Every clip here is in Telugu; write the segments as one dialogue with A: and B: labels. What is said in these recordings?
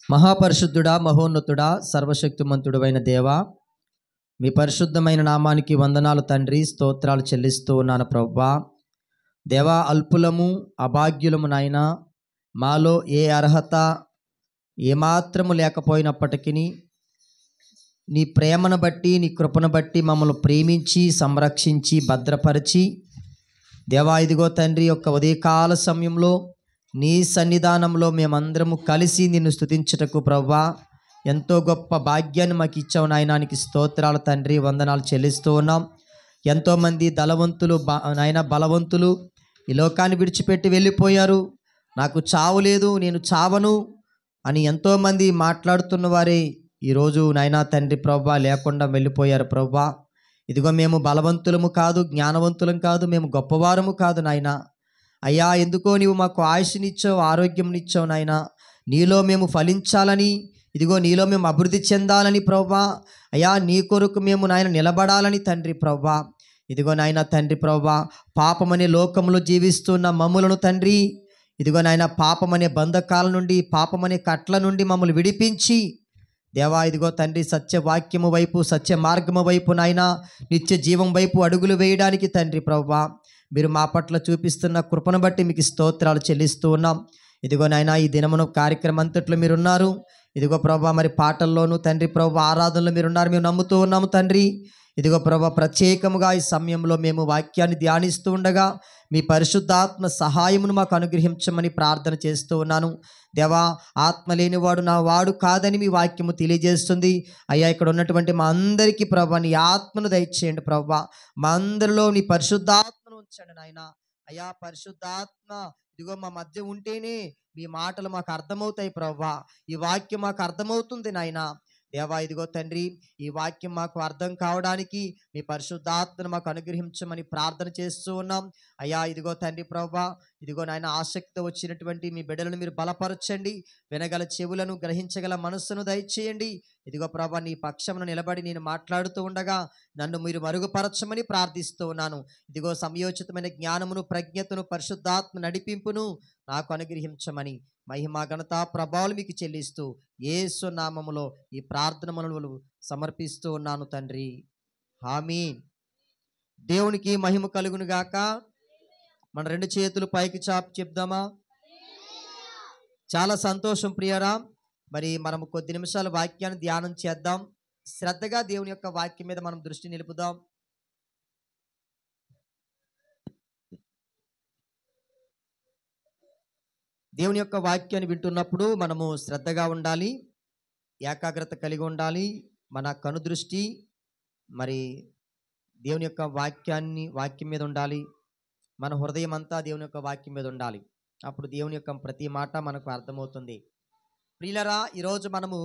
A: మహాపరిశుద్ధుడా, మహోన్నతుడా, సర్వశక్తిమంతుడు అయిన దేవా, మీ పరిశుద్ధమైన నామానికి వందనాలు తండ్రి. స్తోత్రాలు చెల్లిస్తూ ఉన్నాను ప్రభువా. దేవా, అల్పులము అభాగ్యులము నాయనా, మాలో ఏ అర్హత ఏమాత్రము లేకపోయినప్పటికీ నీ ప్రేమను బట్టి, నీ కృపను బట్టి మమ్మల్ని ప్రేమించి సంరక్షించి భద్రపరిచి దేవా, ఇదిగో తండ్రి యొక్క ఉదయకాల సమయంలో నీ సన్నిధానంలో మేమందరము కలిసి నిన్ను స్తుతించుటకు ప్రభువా ఎంతో గొప్ప భాగ్యాన్ని మాకు ఇచ్చావు నాయనానికి స్తోత్రాలు తండ్రి. వందనాలు చెల్లిస్తూ ఉన్నాం. ఎంతోమంది ధనవంతులు నాయన బలవంతులు ఈ లోకాన్ని విడిచిపెట్టి వెళ్ళిపోయారు. నాకు చావు లేదు, నేను చావను అని ఎంతోమంది మాట్లాడుతున్న వారే ఈరోజు నాయనా తండ్రి ప్రభువా లేకుండా వెళ్ళిపోయారు ప్రభువా. ఇదిగో మేము బలవంతులము కాదు, జ్ఞానవంతులం కాదు, మేము గొప్పవారము కాదు నాయనా. అయ్యా, ఎందుకో నీవు మాకు ఆయుష్నిచ్చావు, ఆరోగ్యంనిచ్చావు నాయనా. నీలో మేము ఫలించాలని, ఇదిగో నీలో మేము అభివృద్ధి చెందాలని ప్రభువా. అయ్యా, నీ కొరకు మేము నాయన నిలబడాలని తండ్రి ప్రభువా. ఇదిగో నాయన తండ్రి ప్రభువా, పాపమనే లోకంలో జీవిస్తున్న మమ్ములను తండ్రి, ఇదిగో నాయన పాపమనే బంధకాల నుండి, పాపమనే కట్ల నుండి మమ్మల్ని విడిపించి దేవా, ఇదిగో తండ్రి సత్యవాక్యము వైపు, సత్య మార్గము వైపు నాయన నిత్య జీవం వైపు అడుగులు వేయడానికి తండ్రి ప్రభువా మీరు మా పట్ల చూపిస్తున్న కృపను బట్టి మీకు స్తోత్రాలు చెల్లిస్తూ ఉన్నాం. ఇదిగో నాయన ఈ దినమును కార్యక్రమం అంతట్లో మీరున్నారు. ఇదిగో ప్రభా మరి పాటల్లోనూ తండ్రి ప్రభా ఆరాధనలో మీరున్నారు, మేము నమ్ముతూ ఉన్నాము తండ్రి. ఇదిగో ప్రభా ప్రత్యేకముగా ఈ సమయంలో మేము వాక్యాన్ని ధ్యానిస్తూ ఉండగా మీ పరిశుద్ధాత్మ సహాయమును మాకు అనుగ్రహించమని ప్రార్థన చేస్తూ ఉన్నాను. దేవా, ఆత్మ లేనివాడు నా వాడు కాదని మీ వాక్యము తెలియజేస్తుంది. అయ్యా, ఇక్కడ ఉన్నటువంటి మా అందరికీ ప్రభా నీ ఆత్మను దయచేయండి ప్రభా. మా అందరిలో నీ పరిశుద్ధాత్మను ఉంచండి నాయన. అయ్యా పరిశుద్ధాత్మ ఇదిగో మా మధ్య ఉంటేనే మీ మాటలు మాకు అర్థమవుతాయి ప్రభా. ఈ వాక్యం మాకు అర్థమవుతుంది నాయన. దేవా, ఇదిగో తండ్రి ఈ వాక్యం మాకు అర్థం కావడానికి మీ పరిశుద్ధాత్మను మాకు అనుగ్రహించమని ప్రార్థన చేస్తూ ఉన్నాం. అయ్యా, ఇదిగో తండ్రి ప్రభా, ఇదిగో నాయన ఆసక్తి వచ్చినటువంటి మీ బిడ్డలను మీరు బలపరచండి. వినగల చెవులను, గ్రహించగల మనస్సును దయచేయండి. ఇదిగో ప్రభా, నీ పక్షమును నిలబడి నేను మాట్లాడుతూ ఉండగా నన్ను మీరు మరుగుపరచమని ప్రార్థిస్తూ ఉన్నాను. ఇదిగో సమయోచితమైన జ్ఞానమును, ప్రజ్ఞతను, పరిశుద్ధాత్మ నడిపింపును నాకు అనుగ్రహించమని మహిమ ఘనత ప్రభావాలు మీకు చెల్లిస్తూ యేసు నామములో ఈ ప్రార్థనలను సమర్పిస్తూ ఉన్నాను తండ్రి. ఆమీన్. దేవునికి మహిమ కలుగును గాక. మన రెండు చేతులు పైకి చాపి చెప్దామా? చాలా సంతోషం ప్రియరా. మరి మనము కొద్ది నిమిషాలు వాక్యాన్ని ధ్యానం చేద్దాం. శ్రద్ధగా దేవుని యొక్క వాక్యం మీద మనం దృష్టి నిలుపుదాం. దేవుని యొక్క వాక్యాన్ని వింటున్నప్పుడు మనము శ్రద్ధగా ఉండాలి, ఏకాగ్రత కలిగి ఉండాలి. మన కనుదృష్టి మరి దేవుని యొక్క వాక్యం మీద ఉండాలి. మన హృదయం అంతా దేవుని యొక్క వాక్యం మీద ఉండాలి. అప్పుడు దేవుని యొక్క ప్రతి మాట మనకు అర్థమవుతుంది. ప్రియులరా, ఈరోజు మనము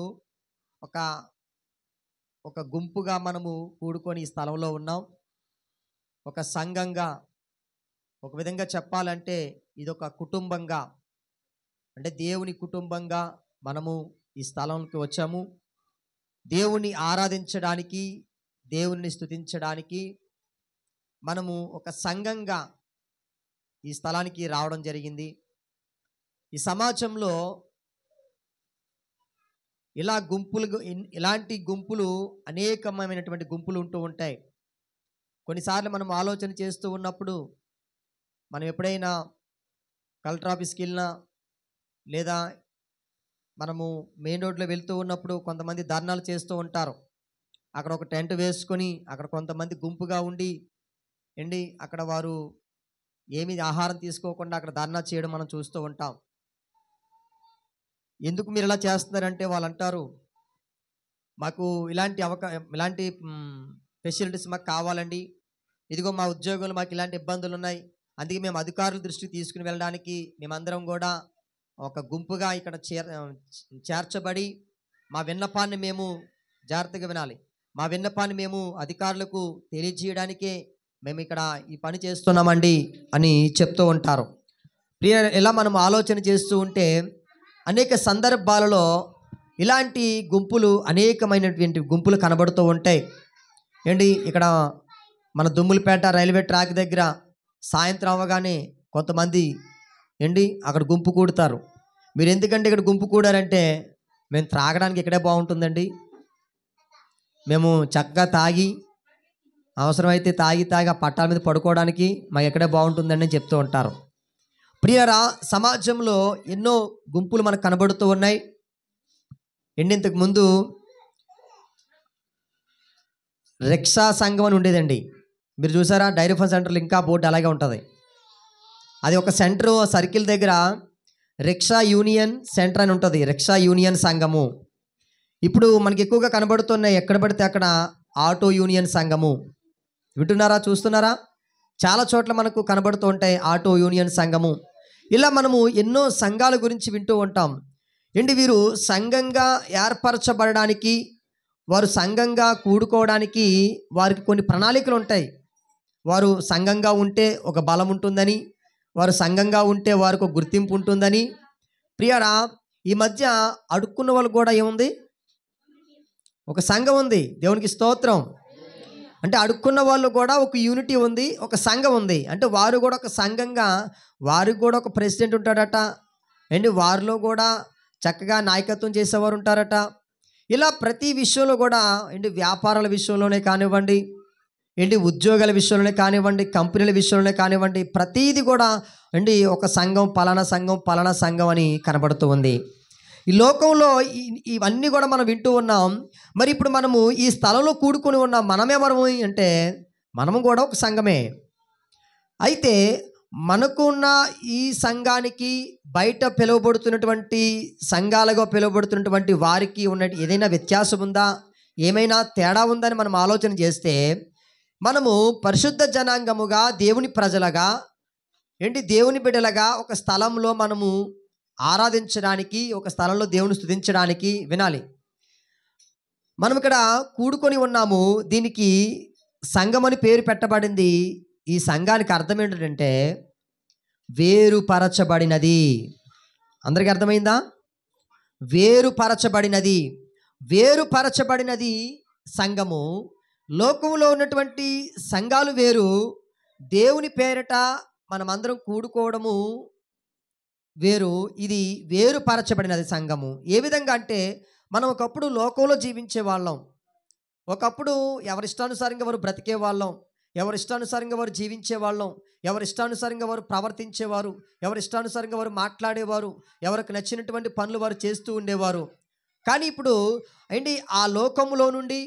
A: ఒక గుంపుగా మనము కూడుకొని ఈ స్థలంలో ఉన్నాం. ఒక సంఘంగా, ఒక విధంగా చెప్పాలంటే ఇదొక కుటుంబంగా, అంటే దేవుని కుటుంబంగా మనము ఈ స్థలంకి వచ్చాము. దేవుణ్ణి ఆరాధించడానికి, దేవుణ్ణి స్తుతించడానికి మనము ఒక సంఘంగా ఈ స్థలానికి రావడం జరిగింది. ఈ సమాజంలో ఇలాంటి గుంపులు అనేకమైనటువంటి గుంపులు ఉంటూ ఉంటాయి. కొన్నిసార్లు మనం ఆలోచన చేస్తూ ఉన్నప్పుడు మనం ఎప్పుడైనా కలెక్టర్ ఆఫీస్కి వెళ్ళినా, లేదా మనము మెయిన్ రోడ్లో వెళ్తూ ఉన్నప్పుడు కొంతమంది ధర్నాలు చేస్తూ ఉంటారు. అక్కడ ఒక టెంట్ వేసుకొని అక్కడ కొంతమంది గుంపుగా ఉండి అక్కడ వారు ఏమి ఆహారం తీసుకోకుండా అక్కడ ధర్నా చేయడం మనం చూస్తూ ఉంటాం. ఎందుకు మీరు ఇలా చేస్తున్నారంటే వాళ్ళు అంటారు, మాకు ఇలాంటి ఫెసిలిటీస్ మాకు కావాలండి. ఇదిగో మా ఉద్యోగులు మాకు ఇలాంటి ఇబ్బందులు ఉన్నాయి, అందుకే మేము అధికారుల దృష్టికి తీసుకుని వెళ్ళడానికి మేమందరం కూడా ఒక గుంపుగా ఇక్కడ చేర్చబడి మా విన్నపాన్ని మేము జాగ్రత్తగా వినాలి. మా విన్నపాన్ని మేము అధికారులకు తెలియజేయడానికే మేము ఇక్కడ ఈ పని చేస్తున్నామండి అని చెప్తూ ఉంటారు. ఇలా మనం ఆలోచన చేస్తూ ఉంటే అనేక సందర్భాలలో ఇలాంటి గుంపులు, అనేకమైనటువంటి గుంపులు కనబడుతూ ఉంటాయి. ఇక్కడ మన దుమ్ములపేట రైల్వే ట్రాక్ దగ్గర సాయంత్రం అవ్వగానే కొంతమంది అక్కడ గుంపు కూడతారు. మీరు ఎందుకంటే ఇక్కడ గుంపు కూడారంటే మేము త్రాగడానికి ఇక్కడే బాగుంటుందండి, మేము చక్కగా తాగి అవసరమైతే తాగి తాగి ఆ పట్టాల మీద పడుకోవడానికి మాకు ఎక్కడే బాగుంటుందండి అని చెప్తూ ఉంటారు. ప్రియరా, సమాజంలో ఎన్నో గుంపులు మనకు కనబడుతూ ఉన్నాయి. ఇంతకు ముందు రిక్షా సంఘం అని ఉండేదండి. మీరు చూసారా? డైరీ ఫండ్ సెంటర్లో ఇంకా బోర్డు అలాగే ఉంటుంది. అది ఒక సెంటర్ సర్కిల్ దగ్గర రిక్షా యూనియన్ సెంటర్ అని ఉంటుంది, రిక్షా యూనియన్ సంఘము. ఇప్పుడు మనకి ఎక్కువగా కనబడుతున్నాయి ఎక్కడ పడితే అక్కడ ఆటో యూనియన్ సంఘము. వింటున్నారా? చూస్తున్నారా? చాలా చోట్ల మనకు కనబడుతూ ఉంటాయి ఆటో యూనియన్ సంఘము. ఇలా మనము ఎన్నో సంఘాల గురించి వింటూ ఉంటాం. వీరు సంఘంగా ఏర్పరచబడడానికి, వారు సంఘంగా కూడుకోవడానికి వారికి కొన్ని ప్రణాళికలు ఉంటాయి. వారు సంఘంగా ఉంటే ఒక బలం ఉంటుందని, వారు సంఘంగా ఉంటే వారికి ఒక గుర్తింపు ఉంటుందని. ప్రియరా, ఈ మధ్య అడుక్కున్న వాళ్ళు కూడా ఏముంది? ఒక సంఘం ఉంది. దేవునికి స్తోత్రం. అంటే అడుక్కున్న వాళ్ళు కూడా ఒక యూనిటీ ఉంది, ఒక సంఘం ఉంది. అంటే వారు కూడా ఒక సంఘంగా, వారికి కూడా ఒక ప్రెసిడెంట్ ఉంటాడట. వారిలో కూడా చక్కగా నాయకత్వం చేసేవారు ఉంటారట. ఇలా ప్రతి విషయంలో కూడా వ్యాపారాల విషయంలోనే కానివ్వండి, ఉద్యోగాల విషయంలోనే కానివ్వండి, కంపెనీల విషయంలోనే కానివ్వండి, ప్రతీది కూడా ఒక సంఘం, పలానా సంఘం, పలానా సంఘం అని కనబడుతూ ఉంది. ఈ లోకంలో ఇవన్నీ కూడా మనం వింటూ ఉన్నాం. మరి ఇప్పుడు మనము ఈ స్థలంలో కూడుకొని ఉన్నాం. మనమెవరము అంటే మనము కూడా ఒక సంఘమే. అయితే మనకున్న ఈ సంఘానికి బయట పిలువబడుతున్నటువంటి సంఘాలుగా పిలువబడుతున్నటువంటి వారికి ఉన్న ఏదైనా వ్యత్యాసం ఉందా, ఏమైనా తేడా ఉందని మనం ఆలోచన చేస్తే, మనము పరిశుద్ధ జనాంగముగా, దేవుని ప్రజలుగా, దేవుని బిడ్డలుగా ఒక స్థలంలో మనము ఆరాధించడానికి, ఒక స్థలంలో దేవుని స్తుతించడానికి వినాలి. మనం ఇక్కడ కూడుకొని ఉన్నాము. దీనికి సంఘం అని పేరు పెట్టబడింది. ఈ సంఘానికి అర్థం ఏంటంటే వేరుపరచబడినది. అందరికీ అర్థమైందా? వేరుపరచబడినది. వేరుపరచబడినది సంఘము. లోకంలో ఉన్నటువంటి సంఘాలు వేరు, దేవుని పేరిట మనమందరం కూడుకోవడము వేరు. ఇది వేరుపరచబడినది సంఘము. ఏ విధంగా అంటే, మనం ఒకప్పుడు లోకంలో జీవించే వాళ్ళం. ఒకప్పుడు ఎవరిష్టానుసారంగా వారు బ్రతికే వాళ్ళం, ఎవరిష్టానుసారంగా వారు జీవించే వాళ్ళం, ఎవరిష్టానుసారంగా వారు ప్రవర్తించేవారు, ఎవరిష్టానుసారంగా వారు మాట్లాడేవారు, ఎవరికి నచ్చినటువంటి పనులు వారు చేస్తూ ఉండేవారు. కానీ ఇప్పుడు ఆ లోకములో నుండి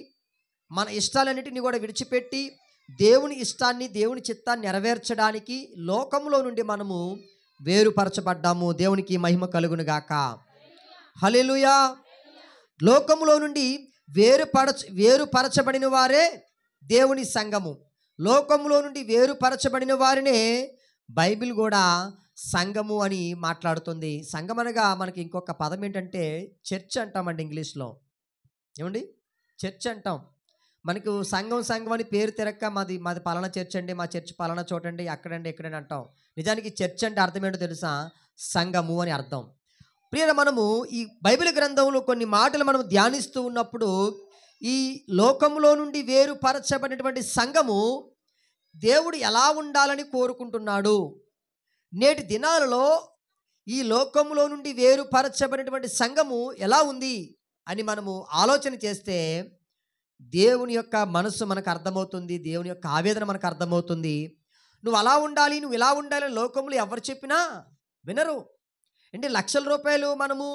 A: మన ఇష్టాలన్నిటిని కూడా విడిచిపెట్టి దేవుని ఇష్టాన్ని, దేవుని చిత్తాన్ని నెరవేర్చడానికి లోకంలో నుండి మనము వేరుపరచబడ్డాము. దేవునికి మహిమ కలుగును గాక. హల్లెలూయా. లోకములో నుండి వేరుపరచబడిన వారే దేవుని సంఘము. లోకములో నుండి వేరుపరచబడిన వారినే బైబిల్ కూడా సంఘము అని మాట్లాడుతుంది. సంఘం అనగా మనకి ఇంకొక పదం ఏంటంటే చర్చ్ అంటామండి ఇంగ్లీష్లో. చర్చ్ అంటాం. మనకు సంఘం సంఘం అని పేరు తిరక్క మాది పలానా చర్చ్ అండి, మా చర్చ్ పలానా చోటండి, అక్కడండి ఇక్కడండి అంటాం. నిజానికి చర్చ్ అంటే అర్థం ఏంటో తెలుసా? సంఘము అని అర్థం. ప్రియరా, మనము ఈ బైబిల్ గ్రంథంలో కొన్ని మాటలు మనం ధ్యానిస్తూ ఉన్నప్పుడు, ఈ లోకంలో నుండి వేరుపరచబడినటువంటి సంఘము దేవుడు ఎలా ఉండాలని కోరుకుంటున్నాడు, నేటి దినాలలో ఈ లోకంలో నుండి వేరుపరచబడినటువంటి సంఘము ఎలా ఉంది అని మనము ఆలోచన చేస్తే దేవుని యొక్క మనస్సు మనకు అర్థమవుతుంది, దేవుని యొక్క ఆవేదన మనకు అర్థమవుతుంది. నువ్వు అలా ఉండాలి, నువ్వు ఇలా ఉండాలని లోకంలో ఎవరు చెప్పినా వినరు. లక్షల రూపాయలు మనము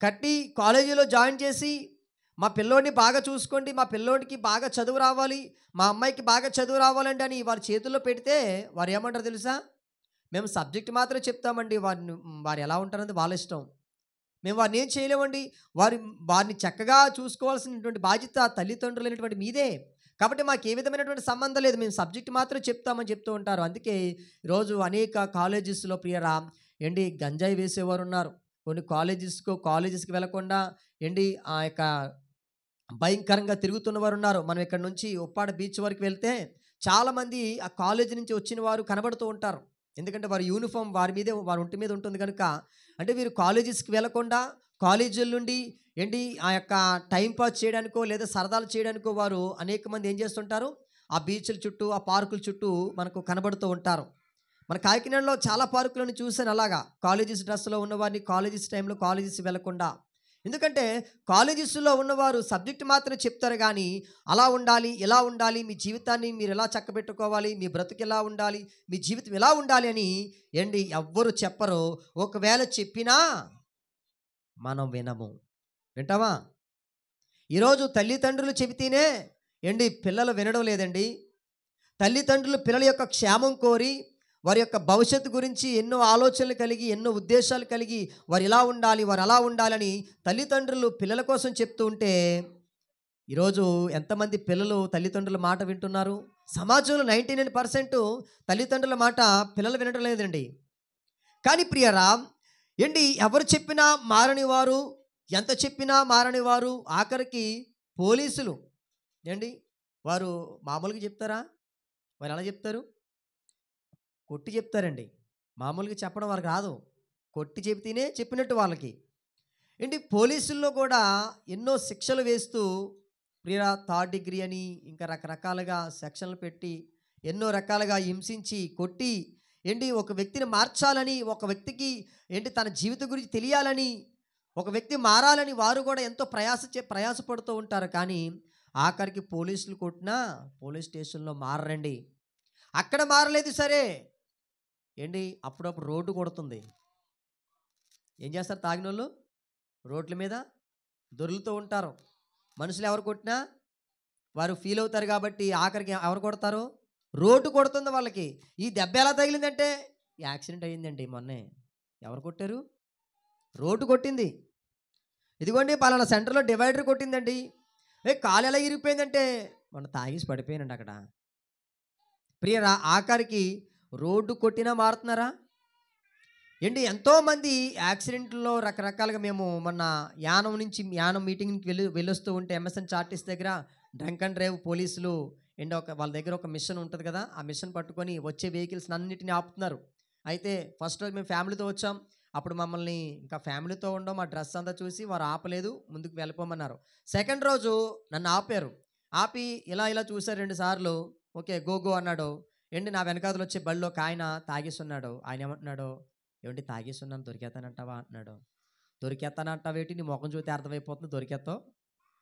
A: కట్టి కాలేజీలో జాయిన్ చేసి, మా పిల్లోడిని బాగా చూసుకోండి, మా పిల్లోడికి బాగా చదువు రావాలి, మా అమ్మాయికి బాగా చదువు రావాలండి అని వారి చేతుల్లో పెడితే వారు ఏమంటారు తెలుసా? మేము సబ్జెక్ట్ మాత్రం చెప్తామండి, వారు ఎలా ఉంటారనేది వాళ్ళ ఇష్టం, మేము వారిని ఏం చేయలేమండి, వారిని చక్కగా చూసుకోవాల్సినటువంటి బాధ్యత తల్లిదండ్రులైనటువంటి మీదే, కాబట్టి మాకు ఏ విధమైనటువంటి సంబంధం లేదు, మేము సబ్జెక్ట్ మాత్రం చెప్తామని చెప్తూ ఉంటారు. అందుకే ఈరోజు అనేక కాలేజెస్లో ప్రియరా గంజాయి వేసేవారు ఉన్నారు. కొన్ని కాలేజెస్కి వెళ్లకుండా ఆ యొక్క భయంకరంగా తిరుగుతున్నవారు ఉన్నారు. మనం ఇక్కడ నుంచి ఉప్పాడ బీచ్ వరకు వెళ్తే చాలామంది ఆ కాలేజీ నుంచి వచ్చిన వారు కనబడుతూ ఉంటారు. ఎందుకంటే వారి యూనిఫామ్ వారి ఒంటి మీద ఉంటుంది కనుక. అంటే వీరు కాలేజెస్కి వెళ్లకుండా కాలేజీల నుండి ఆ యొక్క టైం పాస్ చేయడానికో లేదా సరదాలు చేయడానికో వారు అనేక మంది ఏం చేస్తుంటారు, ఆ బీచ్ల చుట్టూ, ఆ పార్కుల చుట్టూ మనకు కనబడుతూ ఉంటారు. మన కాకినాడలో చాలా పార్కులను చూశాను అలాగా. కాలేజెస్ డ్రెస్‌లో ఉన్నవారిని కాలేజెస్ టైంలో కాలేజెస్ వెళ్ళకుండా. ఎందుకంటే కాలేజెస్‌లో ఉన్నవారు సబ్జెక్ట్ మాత్రమే చెప్తారు గానీ, అలా ఉండాలి, ఇలా ఉండాలి, మీ జీవితాన్ని మీరు ఎలా చక్కబెట్టుకోవాలి, మీ బ్రతుకు ఎలా ఉండాలి, మీ జీవితం ఎలా ఉండాలి అని ఎవ్వరు చెప్పరు. ఒకవేళ చెప్పినా మనం వినము. వింటామా? ఈరోజు తల్లిదండ్రులు చెబితేనే పిల్లలు వినడం లేదండి. తల్లిదండ్రులు పిల్లల యొక్క క్షేమం కోరి, వారి యొక్క భవిష్యత్తు గురించి ఎన్నో ఆలోచనలు కలిగి, ఎన్నో ఉద్దేశాలు కలిగి, వారు ఇలా ఉండాలి, వారు అలా ఉండాలని తల్లిదండ్రులు పిల్లల కోసం చెప్తూ ఉంటే, ఈరోజు ఎంతమంది పిల్లలు తల్లిదండ్రుల మాట వింటున్నారు? సమాజంలో 99% తల్లిదండ్రుల మాట పిల్లలు వినడం లేదండి. కానీ ప్రియరా, ఎవరు చెప్పినా మారని వారు, ఎంత చెప్పినా మారని వారు, ఆఖరికి పోలీసులు వారు మామూలుగా చెప్తారా? వారు ఎలా చెప్తారు? కొట్టి చెప్తారండి. మామూలుగా చెప్పడం వారికి రాదు. కొట్టి చెబితేనే చెప్పినట్టు వాళ్ళకి. పోలీసుల్లో కూడా ఎన్నో శిక్షలు వేస్తూ ప్రియరా, థర్డ్ డిగ్రీ అని ఇంకా రకరకాలుగా సెక్షన్లు పెట్టి ఎన్నో రకాలుగా హింసించి కొట్టి ఒక వ్యక్తిని మార్చాలని, ఒక వ్యక్తికి తన జీవితం గురించి తెలియాలని, ఒక వ్యక్తి మారాలని వారు కూడా ఎంతో ప్రయాసపడుతూ ఉంటారు. కానీ ఆఖరికి పోలీసులు కొట్టినా పోలీస్ స్టేషన్లో మారరండి. అక్కడ మారలేదు సరే, అప్పుడప్పుడు రోడ్డు కొడుతుంది. ఏం చేస్తారు తాగినోళ్ళు? రోడ్ల మీద దొర్లుతూ ఉంటారు. మనుషులు ఎవరు కొట్టినా వారు ఫీల్ అవుతారు కాబట్టి ఆఖరికి ఎవరు కొడతారు? రోడ్డు కొడుతుంది వాళ్ళకి. ఈ దెబ్బ ఎలా తగిలిందంటే యాక్సిడెంట్ అయ్యిందండి మొన్నే. ఎవరు కొట్టారు? రోడ్డు కొట్టింది. ఇదిగోండి పలానా సెంటర్లో డివైడర్ కొట్టిందండి. కాలు ఎలా ఇరిగిపోయిందంటే మొన్న తాగేసి పడిపోయానండి అక్కడ. ప్రియరా, ఆఖరికి రోడ్డు కొట్టినా మారుతున్నారా? ఎంతోమంది యాక్సిడెంట్లో రకరకాలుగా మేము మొన్న యానం మీటింగ్కి వెళ్ళొస్తూ ఉంటే ఎంఎస్ఎన్ చార్టీస్ దగ్గర డ్రంక్ అండ్ డ్రైవ్ పోలీసులు వాళ్ళ దగ్గర ఒక మిషన్ ఉంటుంది కదా, ఆ మిషన్ పట్టుకొని వచ్చే వెహికల్స్ అన్నిటిని ఆపుతున్నారు. అయితే ఫస్ట్ రోజు మేము ఫ్యామిలీతో వచ్చాం. అప్పుడు మమ్మల్ని ఇంకా ఫ్యామిలీతో ఉండడం, మా డ్రెస్ అంతా చూసి వారు ఆపలేదు, ముందుకు వెళ్ళిపోమన్నారు. సెకండ్ రోజు నన్ను ఆపారు. ఆపి ఇలా చూశారు 2 సార్లు. ఓకే, గో అన్నాడు. నా వెనకాతలు వచ్చే బళ్ళో ఒక ఆయన తాగేస్తున్నాడు. ఆయన ఏమంటున్నాడు? తాగేస్తున్నాను, దొరికేస్తానంటావా అంటున్నాడు. దొరికేస్తానంటావేంటి? నీ ముఖం చూస్తే అర్థమైపోతుంది దొరికేస్తావు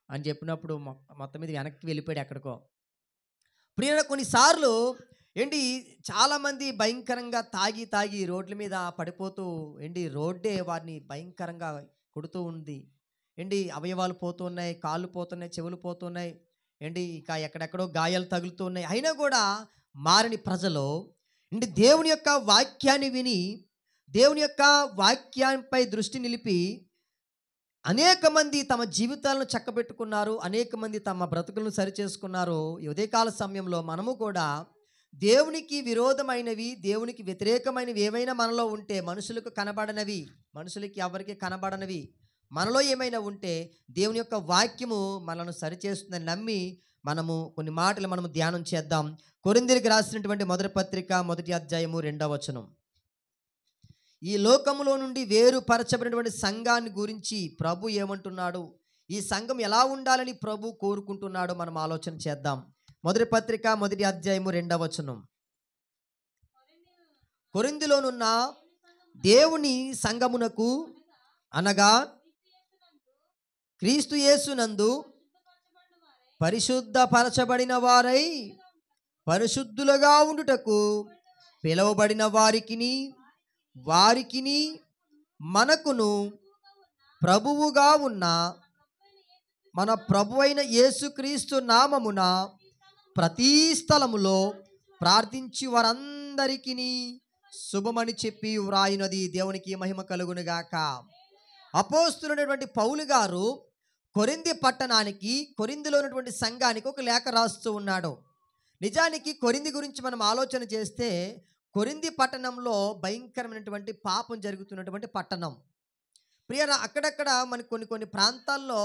A: అని చెప్పినప్పుడు మొత్తం మీద వెనక్కి వెళ్ళిపోయాడు ఎక్కడికో. ప్రియరా, కొన్నిసార్లు చాలామంది భయంకరంగా తాగి రోడ్ల మీద పడిపోతూ రోడ్డే వారిని భయంకరంగా కొడుతూ ఉంది. అవయవాలు పోతున్నాయి, కాళ్ళు పోతున్నాయి, చెవులు పోతున్నాయి, ఇక ఎక్కడెక్కడో గాయాలు తగులుతూ ఉన్నాయి. అయినా కూడా మారని ప్రజలు దేవుని యొక్క వాక్యాన్ని విని, దేవుని యొక్క వాక్యాన్పై దృష్టి నిలిపి అనేక మంది తమ జీవితాలను చక్కబెట్టుకున్నారు. అనేక మంది తమ బ్రతుకులను సరిచేసుకున్నారు. ఈ ఉదయకాల సమయంలో మనము కూడా దేవునికి విరోధమైనవి, దేవునికి వ్యతిరేకమైనవి ఏమైనా మనలో ఉంటే, మనుషులకి ఎవరికి కనబడనవి మనలో ఏమైనా ఉంటే, దేవుని యొక్క వాక్యము మనను సరిచేస్తుందని నమ్మి మనము కొన్ని మాటలు మనము ధ్యానం చేద్దాం. కొరింథీయులకు రాసినటువంటి మొదటి పత్రిక 1వ అధ్యాయము 2వ వచనం. ఈ లోకములో నుండి వేరుపరచబడినటువంటి సంఘాన్ని గురించి ప్రభు ఏమంటున్నాడు, ఈ సంఘం ఎలా ఉండాలని ప్రభు కోరుకుంటున్నాడో మనం ఆలోచన చేద్దాం. మొదటి పత్రిక 1వ అధ్యాయము 2వ వచనం. కొరింథీలోనున్న దేవుని సంఘమునకు అనగా క్రీస్తు యేసునందు పరిశుద్ధపరచబడిన వారై పరిశుద్ధులుగా ఉండుటకు పిలువబడిన వారికిని మనకును ప్రభువుగా ఉన్న మన ప్రభువైన యేసుక్రీస్తు నామమున ప్రతి స్థలములో ప్రార్థించి వారందరికీ శుభమని చెప్పి వ్రాయినది. దేవునికి మహిమ కలుగునుగాక. అపోస్తులైనటువంటి పౌలు గారు కొరింథీ పట్టణానికి, కొరింథీలో ఉన్నటువంటి సంఘానికి ఒక లేఖ రాస్తూ ఉన్నాడు. నిజానికి కొరింథీ గురించి మనం ఆలోచన చేస్తే, కొరింథీ పట్టణంలో భయంకరమైనటువంటి పాపం జరుగుతున్నటువంటి పట్టణం. ప్రియరా, అక్కడక్కడ మనకి కొన్ని ప్రాంతాల్లో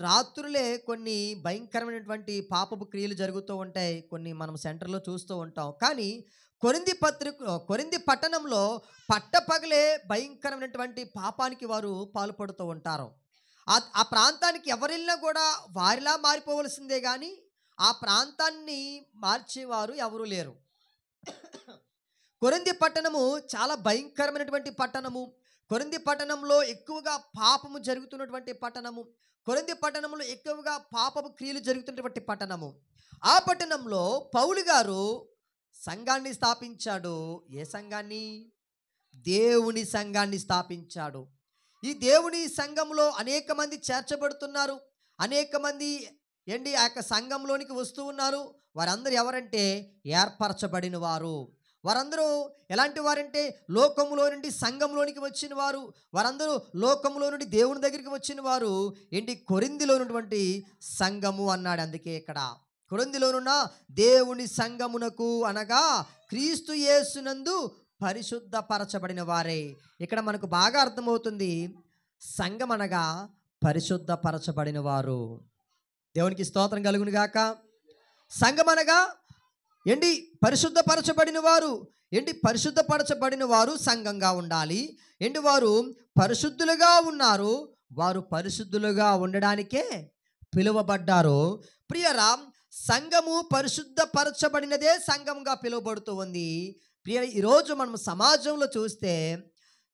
A: రాత్రులే కొన్ని భయంకరమైనటువంటి పాపపు క్రియలు జరుగుతూ ఉంటాయి. కొన్ని మనం సెంటర్లో చూస్తూ ఉంటాం. కానీ కొరింథీ పట్టణంలో పట్టపగలే భయంకరమైనటువంటి పాపానికి వారు పాల్పడుతూ ఉంటారు. ఆ ప్రాంతానికి ఎవరెళ్ళినా కూడా వారిలా మారిపోవలసిందే కానీ ఆ ప్రాంతాన్ని మార్చేవారు ఎవరూ లేరు. కొరింథీ పట్టణము చాలా భయంకరమైనటువంటి పట్టణము. కొరింథీ పట్టణంలో ఎక్కువగా పాపము జరుగుతున్నటువంటి పట్టణము. కొరింథీ పట్టణంలో ఎక్కువగా పాపపు క్రియలు జరుగుతున్నటువంటి పట్టణము. ఆ పట్టణంలో పౌలు గారు సంఘాన్ని స్థాపించాడు. ఏ సంఘాన్ని? దేవుని సంఘాన్ని స్థాపించాడు. ఈ దేవుని సంఘంలో అనేక మంది చేర్చబడుతున్నారు. అనేక మంది ఆ యొక్క సంఘంలోనికి వస్తూ ఉన్నారు. వారందరూ ఎవరంటే ఏర్పరచబడిన వారు. వారందరూ ఎలాంటి వారంటే లోకములో నుండి సంఘంలోనికి వచ్చిన వారు. వారందరూ లోకములో నుండి దేవుని దగ్గరికి వచ్చిన వారు. కొరింథీలో ఉన్నటువంటి సంఘము అన్నాడు. అందుకే ఇక్కడ కొరింథీలోనున్న దేవుని సంఘమునకు అనగా క్రీస్తు యేసునందు పరిశుద్ధపరచబడిన వారే. ఇక్కడ మనకు బాగా అర్థమవుతుంది, సంఘం అనగా పరిశుద్ధపరచబడిన వారు. దేవునికి స్తోత్రం కలుగును గాక. సంఘం అనగా పరిశుద్ధపరచబడిన వారు. పరిశుద్ధపరచబడిన వారు సంఘంగా ఉండాలి. వారు పరిశుద్ధులుగా ఉన్నారు. వారు పరిశుద్ధులుగా ఉండడానికే పిలువబడ్డారు. ప్రియరా, సంఘము పరిశుద్ధపరచబడినదే సంఘంగా పిలువబడుతూ ఉంది. ప్రియ, ఈరోజు మనం సమాజంలో చూస్తే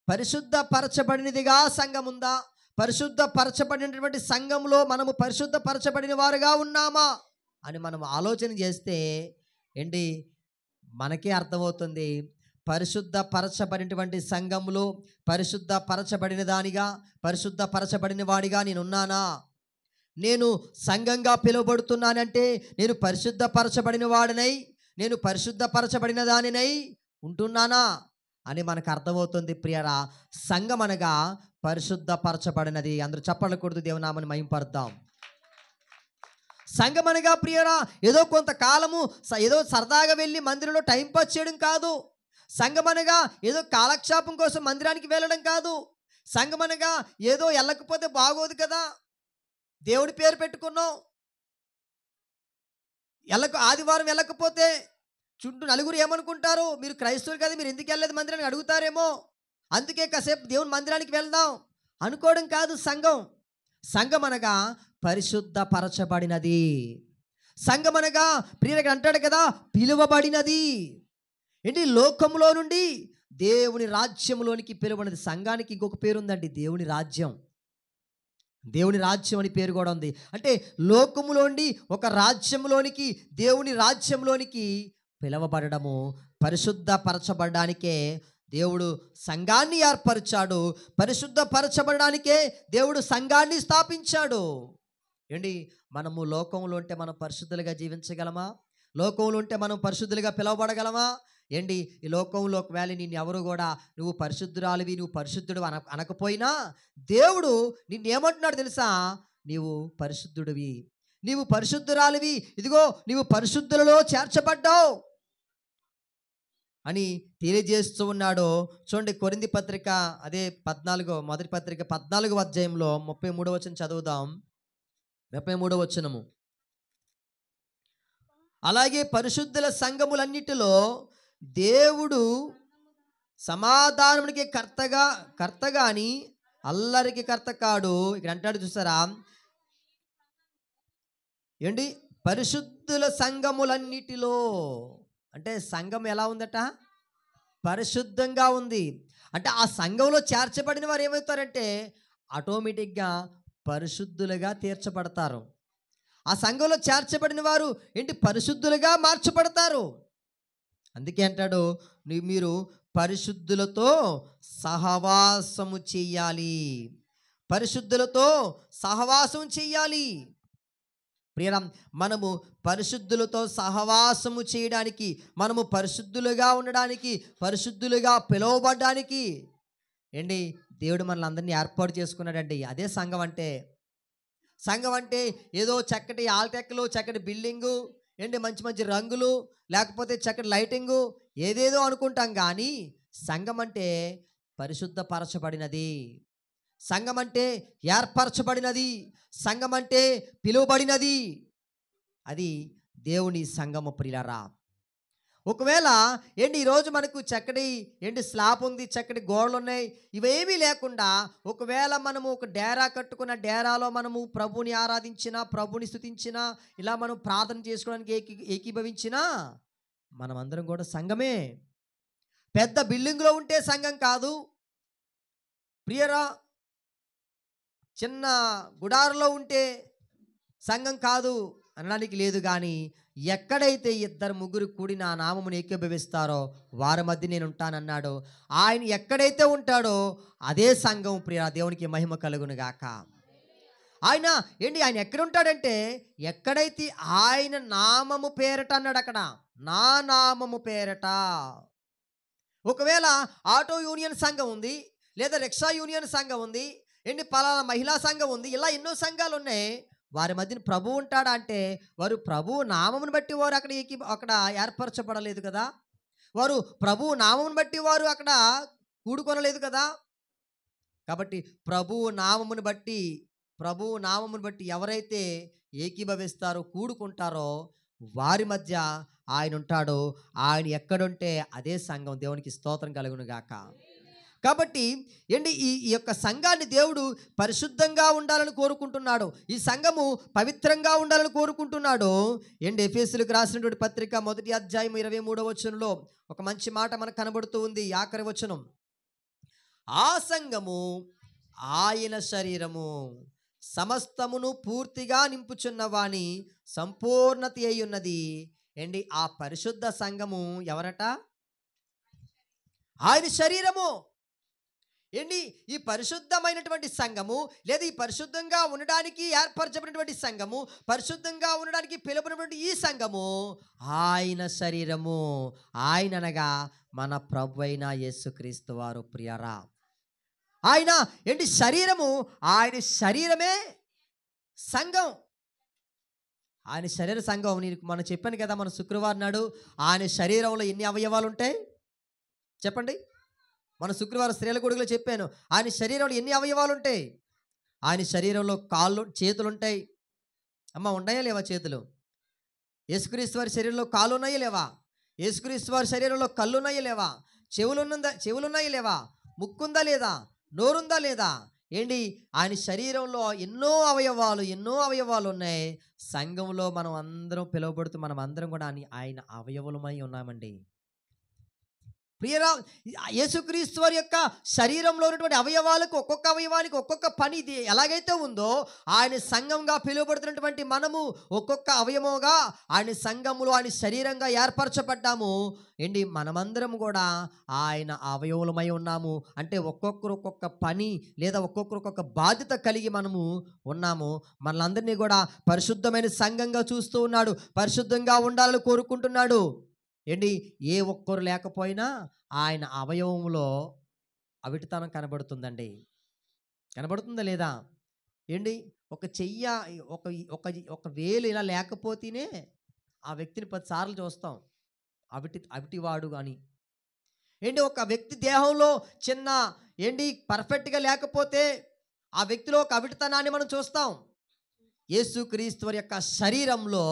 A: పరిశుద్ధపరచబడినదిగా సంఘం ఉందా? పరిశుద్ధపరచబడినటువంటి సంఘంలో మనము పరిశుద్ధపరచబడిన వారుగా ఉన్నామా అని మనం ఆలోచన చేస్తే మనకే అర్థమవుతుంది. పరిశుద్ధపరచబడినటువంటి సంఘంలో పరిశుద్ధపరచబడిన దానిగా, పరిశుద్ధపరచబడిన వాడిగా నేనున్నానా? నేను సంఘంగా పిలువబడుతున్నానంటే నేను పరిశుద్ధపరచబడిన వాడినై, నేను పరిశుద్ధపరచబడిన దానినై ఉంటున్నానా అని మనకు అర్థమవుతుంది. ప్రియరా, సంఘం అనగా పరిశుద్ధపరచబడినది. అందరూ చప్పట్లు కొడుతూ దేవునామని మహింపరుద్దాం. సంఘం అనగా ప్రియరా ఏదో కొంతకాలము ఏదో సరదాగా వెళ్ళి మందిరంలో టైంపాస్ చేయడం కాదు. సంఘం అనగా ఏదో కాలక్షేపం కోసం మందిరానికి వెళ్ళడం కాదు. సంఘం అనగా ఏదో వెళ్ళకపోతే బాగోదు కదా, దేవుడి పేరు పెట్టుకున్నాం, ఆదివారం వెళ్ళకపోతే చుట్టూ నలుగురు ఏమనుకుంటారు, మీరు క్రైస్తవులు కదా, మీరు ఎందుకు వెళ్ళలేదు మందిరానికి అడుగుతారేమో, అందుకే కాసేపు దేవుని మందిరానికి వెళ్దాం అనుకోవడం కాదు సంఘం. సంఘం అనగా పరిశుద్ధపరచబడినది. సంఘం అనగా ప్రియుడికి అంటాడు కదా, పిలువబడినది. లోకంలో నుండి దేవుని రాజ్యంలోనికి పిలువబడినది. సంఘానికి ఇంకొక పేరు ఉందండి, దేవుని రాజ్యం. దేవుని రాజ్యం అని పేరు కూడా ఉంది. అంటే లోకములోండి ఒక రాజ్యంలోనికి, దేవుని రాజ్యంలోనికి పిలువబడము. పరిశుద్ధపరచబడడానికే దేవుడు సంఘాన్ని ఏర్పరిచాడు. పరిశుద్ధపరచబడడానికే దేవుడు సంఘాన్ని స్థాపించాడు. మనము లోకంలో ఉంటే మనం పరిశుద్ధులుగా జీవించగలమా? లోకంలో ఉంటే మనం పరిశుద్ధులుగా పిలువబడగలమా? ఈ లోకంలో ఒకవేళ నిన్ను ఎవరు కూడా నువ్వు పరిశుద్ధురాలివి, నువ్వు పరిశుద్ధుడు అనకపోయినా దేవుడు నిన్నేమంటున్నాడు తెలుసా? నీవు పరిశుద్ధుడివి, నీవు పరిశుద్ధురాలివి, ఇదిగో నీవు పరిశుద్ధులలో చేర్చబడ్డావు అని తెలియజేస్తూ ఉన్నాడు. చూడండి, కొరింథీ పత్రిక అదే 14 మొదటి పత్రిక 14వ అధ్యాయంలో 33వ వచనం చదువుదాం. 33వ వచనము. అలాగే పరిశుద్ధుల సంఘములన్నిటిలో దేవుడు సమాధానానికి కర్త గాని అల్లరికి కర్త కాడు. ఇక్కడ అంటాడు చూసారా, పరిశుద్ధుల సంఘములన్నిటిలో. అంటే సంఘం ఎలా ఉందట? పరిశుద్ధంగా ఉంది. అంటే ఆ సంఘంలో చేర్చబడిన వారు ఏమవుతారంటే ఆటోమేటిక్గా పరిశుద్ధులుగా తీర్చబడతారు. ఆ సంఘంలో చేర్చబడిన వారు పరిశుద్ధులుగా మార్చబడతారు. అందుకే అంటాడు, మీరు పరిశుద్ధులతో సహవాసము చెయ్యాలి, పరిశుద్ధులతో సహవాసం చెయ్యాలి. ప్రియరా, మనము పరిశుద్ధులతో సహవాసము చేయడానికి, మనము పరిశుద్ధులుగా ఉండడానికి, పరిశుద్ధులుగా పిలువబడడానికి దేవుడు మనల్ని అందరినీ ఏర్పాటు చేసుకున్నాడండి. అదే సంఘం అంటే. సంఘం అంటే ఏదో చక్కటి ఆల్టెక్లు, చక్కటి బిల్డింగు, మంచి మంచి రంగులు, లేకపోతే చక్కటి లైటింగు, ఏదేదో అనుకుంటాం. కానీ సంఘం అంటే పరిశుద్ధపరచబడినది, సంఘం అంటే ఏర్పరచబడినది, సంఘం అంటే పిలువబడినది. అది దేవుని సంఘము. ప్రియులారా, ఒకవేళ ఈరోజు మనకు చక్కటి స్లాబ్ ఉంది, చక్కటి గోడలు ఉన్నాయి, ఇవేమీ లేకుండా ఒకవేళ మనము ఒక డేరా కట్టుకున్న డేరాలో మనము ప్రభుని ఆరాధించినా, ప్రభుని స్తుతించినా, ఇలా మనం ప్రార్థన చేసుకోవడానికి ఏకీభవించినా మనమందరం కూడా సంఘమే. పెద్ద బిల్డింగ్లో ఉంటే సంఘం కాదు ప్రియరా, చిన్న గుడారులో ఉంటే సంఘం కాదు అనడానికి లేదు. కానీ ఎక్కడైతే ఇద్దరు ముగ్గురు కూడి నా నామమును ఏకీభవిస్తారో వారి మధ్య నేను ఉంటానన్నాడు. ఆయన ఎక్కడైతే ఉంటాడో అదే సంఘం. ప్రియ దేవునికి మహిమ కలుగును గాక. ఆయన ఎక్కడ ఉంటాడంటే, ఎక్కడైతే ఆయన నామము పేరట అన్నాడు. అక్కడ నా నామము పేరట. ఒకవేళ ఆటో యూనియన్ సంఘం ఉంది, లేదా రిక్షా యూనియన్ సంఘం ఉంది, పలానా మహిళా సంఘం ఉంది, ఇలా ఎన్నో సంఘాలు ఉన్నాయి. వారి మధ్యన ప్రభు ఉంటాడా అంటే, వారు ప్రభు నామమును బట్టి వారు అక్కడ ఏర్పరచబడలేదు కదా. వారు ప్రభు నామమును బట్టి వారు అక్కడ కూడుకొనలేదు కదా. కాబట్టి ప్రభు నామమును బట్టి ఎవరైతే ఏకీభవిస్తారో, కూడుకుంటారో వారి మధ్య ఆయన ఉంటాడు. ఆయన ఎక్కడుంటే అదే సంఘం. దేవునికి స్తోత్రం కలుగును గాక. కాబట్టి ఈ యొక్క సంఘాన్ని దేవుడు పరిశుద్ధంగా ఉండాలని కోరుకుంటున్నాడు. ఈ సంఘము పవిత్రంగా ఉండాలని కోరుకుంటున్నాడు. ఎఫెసీయులకు రాసినటువంటి పత్రిక 1వ అధ్యాయం 23వ వచనంలో ఒక మంచి మాట మనకు కనబడుతూ ఉంది. ఆఖరి వచనం, ఆ సంఘము ఆయన శరీరము, సమస్తమును పూర్తిగా నింపుచున్న వాని సంపూర్ణత అయి ఉన్నది. ఆ పరిశుద్ధ సంఘము ఎవరట? ఆయన శరీరము. ఈ పరిశుద్ధమైనటువంటి సంఘము, లేదా ఈ పరిశుద్ధంగా ఉండడానికి ఏర్పరచబడినటువంటి సంఘము, పరిశుద్ధంగా ఉండడానికి పిలువబడినటువంటి ఈ సంఘము ఆయన శరీరము. ఆయన అనగా మన ప్రభు అయిన యేసుక్రీస్తు వారు. ప్రియరా, ఆయన శరీరము, ఆయన శరీరమే సంఘం. ఆయన శరీర సంఘం. నీకు మనం చెప్పాను కదా, మన శుక్రవారం నాడు ఆయన శరీరంలో ఎన్ని అవయవాలు ఉంటాయి చెప్పండి. మన శుక్రవారం స్త్రీల కొడుకులో చెప్పాను, ఆయన శరీరంలో ఎన్ని అవయవాలు ఉంటాయి. ఆయన శరీరంలో కాళ్ళు, చేతులు ఉంటాయి. ఉన్నాయా లేవా చేతులు? యేసుక్రీస్తు వారి శరీరంలో కాళ్ళు ఉన్నాయా లేవా? యేసుక్రీస్తు వారి శరీరంలో కళ్ళు ఉన్నాయా లేవా? చెవులున్నాయా లేవా? ముక్కుందా లేదా? నోరుందా లేదా? ఆయన శరీరంలో ఎన్నో అవయవాలు ఉన్నాయి. సంఘంలో మనం అందరం పిలువబడుతూ మనం అందరం కూడా ఆయన అవయవములమై ఉన్నామండి. ప్రియరా, యేసుక్రీస్తు వారి యొక్క శరీరంలో ఉన్నటువంటి అవయవాలకు, ఒక్కొక్క అవయవానికి ఒక్కొక్క పని ఇది ఎలాగైతే ఉందో, ఆయన సంఘంగా పిలువబడుతున్నటువంటి మనము ఒక్కొక్క అవయవముగా ఆయన సంఘములో, ఆయన శరీరంగా ఏర్పరచబడ్డాము. మనమందరం కూడా ఆయన అవయవములమై ఉన్నాము. అంటే ఒక్కొక్కరు ఒక్కొక్క పని, లేదా ఒక్కొక్కరు ఒక్కొక్క బాధ్యత కలిగి మనము ఉన్నాము. మనలందరినీ కూడా పరిశుద్ధమైన సంఘంగా చూస్తూ ఉన్నాడు. పరిశుద్ధంగా ఉండాలని కోరుకుంటున్నాడు. ఏ ఒక్కరు లేకపోయినా ఆయన అవయవంలో అవిటితనం కనబడుతుందండి. కనబడుతుందా లేదా? ఒక చెయ్య, ఒక వేలు ఇలా లేకపోతేనే ఆ వ్యక్తిని 10 సార్లు చూస్తాం, అవిటివాడు అని. ఒక వ్యక్తి దేహంలో చిన్న పర్ఫెక్ట్గా లేకపోతే ఆ వ్యక్తిలో ఒక అవిటితనాన్ని మనం చూస్తాం. యేసుక్రీస్తు వారి యొక్క శరీరంలో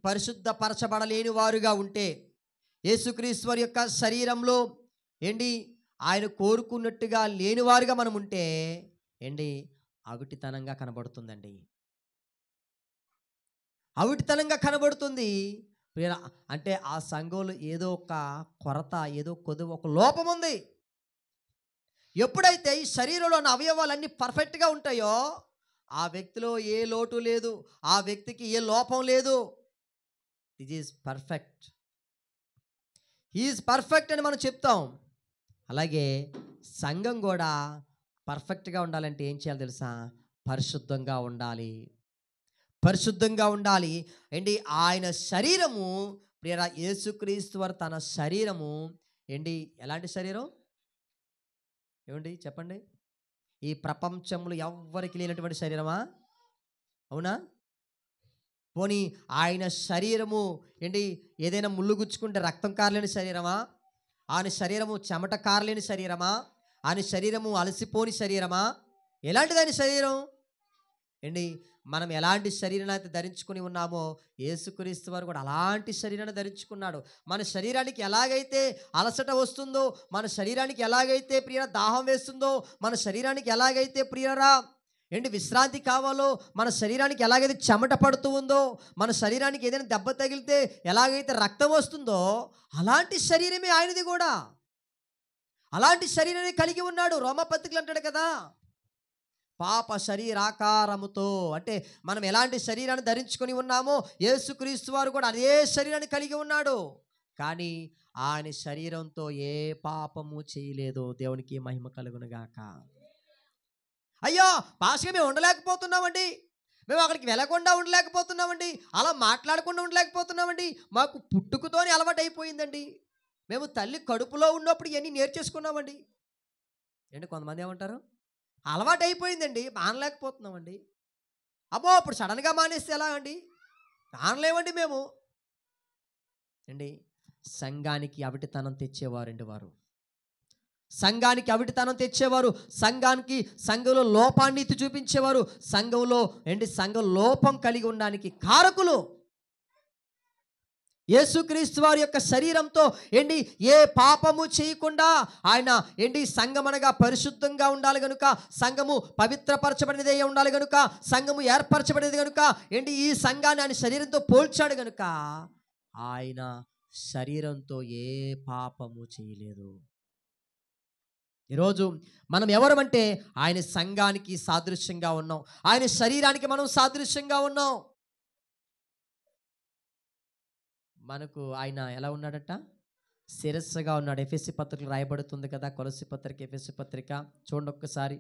A: పరిశుద్ధపరచబడలేని వారుగా ఉంటే, యేసుక్రీస్తు వారి యొక్క శరీరంలో ఆయన కోరుకున్నట్టుగా లేనివారుగా మనం ఉంటే అవిటితనంగా కనబడుతుందండి. అవిటితనంగా కనబడుతుంది. అంటే ఆ సంఘంలో ఏదో ఒక కొరత, ఏదో ఒక లోపం ఉంది. ఎప్పుడైతే ఈ శరీరంలో ఉన్న అవయవాలన్నీ పర్ఫెక్ట్గా ఉంటాయో ఆ వ్యక్తిలో ఏ లోటు లేదు, ఆ వ్యక్తికి ఏ లోపం లేదు. This is perfect, he is perfect అని మనం చెప్తాం. అలాగే సంఘం కూడా పర్ఫెక్ట్గా ఉండాలంటే ఏం చేయాలి తెలుసా? పరిశుద్ధంగా ఉండాలి. పరిశుద్ధంగా ఉండాలి. ఆయన శరీరము, ప్రియరా, యేసుక్రీస్తు వారు తన శరీరము ఎలాంటి శరీరం? చెప్పండి. ఈ ప్రపంచంలో ఎవ్వరికి లేనటువంటి శరీరమా? అవునా? పోనీ ఆయన శరీరము ఏదైనా ముళ్ళు గుచ్చుకుంటే రక్తం కారలేని శరీరమా? ఆయన శరీరము చెమట కారలేని శరీరమా? ఆయన శరీరము అలసిపోని శరీరమా? ఎలాంటిది ఆయన శరీరం? మనం ఎలాంటి శరీరాన్ని అయితే ధరించుకుని ఉన్నామో యేసుక్రీస్తు వారు కూడా అలాంటి శరీరాన్ని ధరించుకున్నాడు. మన శరీరానికి ఎలాగైతే అలసట వస్తుందో, మన శరీరానికి ఎలాగైతే ప్రియరా దాహం వేస్తుందో, మన శరీరానికి ఎలాగైతే ప్రియరా విశ్రాంతి కావాలో, మన శరీరానికి ఎలాగైతే చెమట పడుతూ ఉందో, మన శరీరానికి ఏదైనా దెబ్బ తగిలితే ఎలాగైతే రక్తం వస్తుందో, అలాంటి శరీరమే ఆయనది కూడా. అలాంటి శరీరాన్ని కలిగి ఉన్నాడు. రోమపత్రికలు అంటాడు కదా, పాప శరీరాకారముతో. అంటే మనం ఎలాంటి శరీరాన్ని ధరించుకొని ఉన్నామో యేసుక్రీస్తు వారు కూడా అదే శరీరాన్ని కలిగి ఉన్నాడు. కానీ ఆయన శరీరంతో ఏ పాపము చేయలేదు. దేవునికి మహిమ కలుగును గాక. అయ్యో పాస్గా మేము ఉండలేకపోతున్నామండి, మేము అక్కడికి వెళ్ళకుండా ఉండలేకపోతున్నామండి, అలా మాట్లాడకుండా ఉండలేకపోతున్నామండి, మాకు పుట్టుకతోనే అలవాటు అయిపోయిందండి, మేము తల్లి కడుపులో ఉన్నప్పుడు ఇవన్నీ నేర్చేసుకున్నామండి. ఏంటి కొంతమంది ఏమంటారు, అలవాటు అయిపోయిందండి మానలేకపోతున్నామండి. అబ్బో ఇప్పుడు సడన్గా మానేస్తే ఎలా అండి, మానలేమండి మేము అండి. సంఘానికి అవిటితనం తెచ్చేవారండి వారు. సంఘానికి అవిటితనం తెచ్చేవారు, సంఘంలో లోపాన్ని ఎత్తి చూపించేవారు, సంఘం లోపం కలిగి ఉండడానికి కారకులు. యేసుక్రీస్తు వారి యొక్క శరీరంతో ఏ పాపము చేయకుండా ఆయన సంఘం అనగా పరిశుద్ధంగా ఉండాలి కనుక, సంఘము పవిత్రపరచబడినదే ఉండాలి కనుక, సంఘము ఏర్పరచబడినది కనుక ఈ సంఘాన్ని ఆయన శరీరంతో పోల్చాడు కనుక ఆయన శరీరంతో ఏ పాపము చేయలేదు. ఈరోజు మనం ఎవరమంటే ఆయన సంఘానికి సాదృశ్యంగా ఉన్నాం, ఆయన శరీరానికి మనం సాదృశ్యంగా ఉన్నాం. మనకు ఆయన ఎలా ఉన్నాడట, శిరస్సుగా ఉన్నాడు. ఎఫెసీ పత్రికలు రాయబడుతుంది కదా, కొలస్సీ పత్రిక, ఎఫెసీ పత్రిక చూడండి ఒక్కసారి.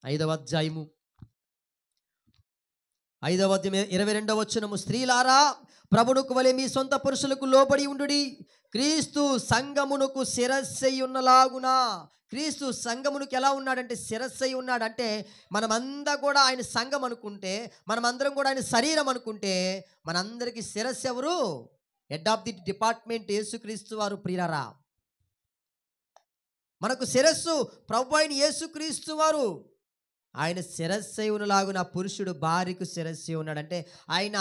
A: 5వ అధ్యాయము 22వ వచనము. స్త్రీలారా ప్రభువునకు వలె మీ సొంత పురుషులకు లోబడి ఉండుడి, క్రీస్తు సంఘమునకు శిరస్సై ఉన్నలాగున. క్రీస్తు సంఘమునకు ఎలా ఉన్నాడంటే శిరస్సై ఉన్నాడంటే, మనమంతా కూడా ఆయన సంఘం అనుకుంటే, మనమందరం కూడా ఆయన శరీరం అనుకుంటే, మనందరికీ శిరస్సు ఎవరు? హెడ్ ఆఫ్ ది డిపార్ట్మెంట్ యేసుక్రీస్తు వారు. ప్రియులారా, మనకు శిరస్సు ప్రభు అయిన యేసుక్రీస్తు వారు. ఆయన శిరస్సై ఉన్నలాగున పురుషుడు భార్యకు శిరస్సై ఉన్నాడంటే, ఆయన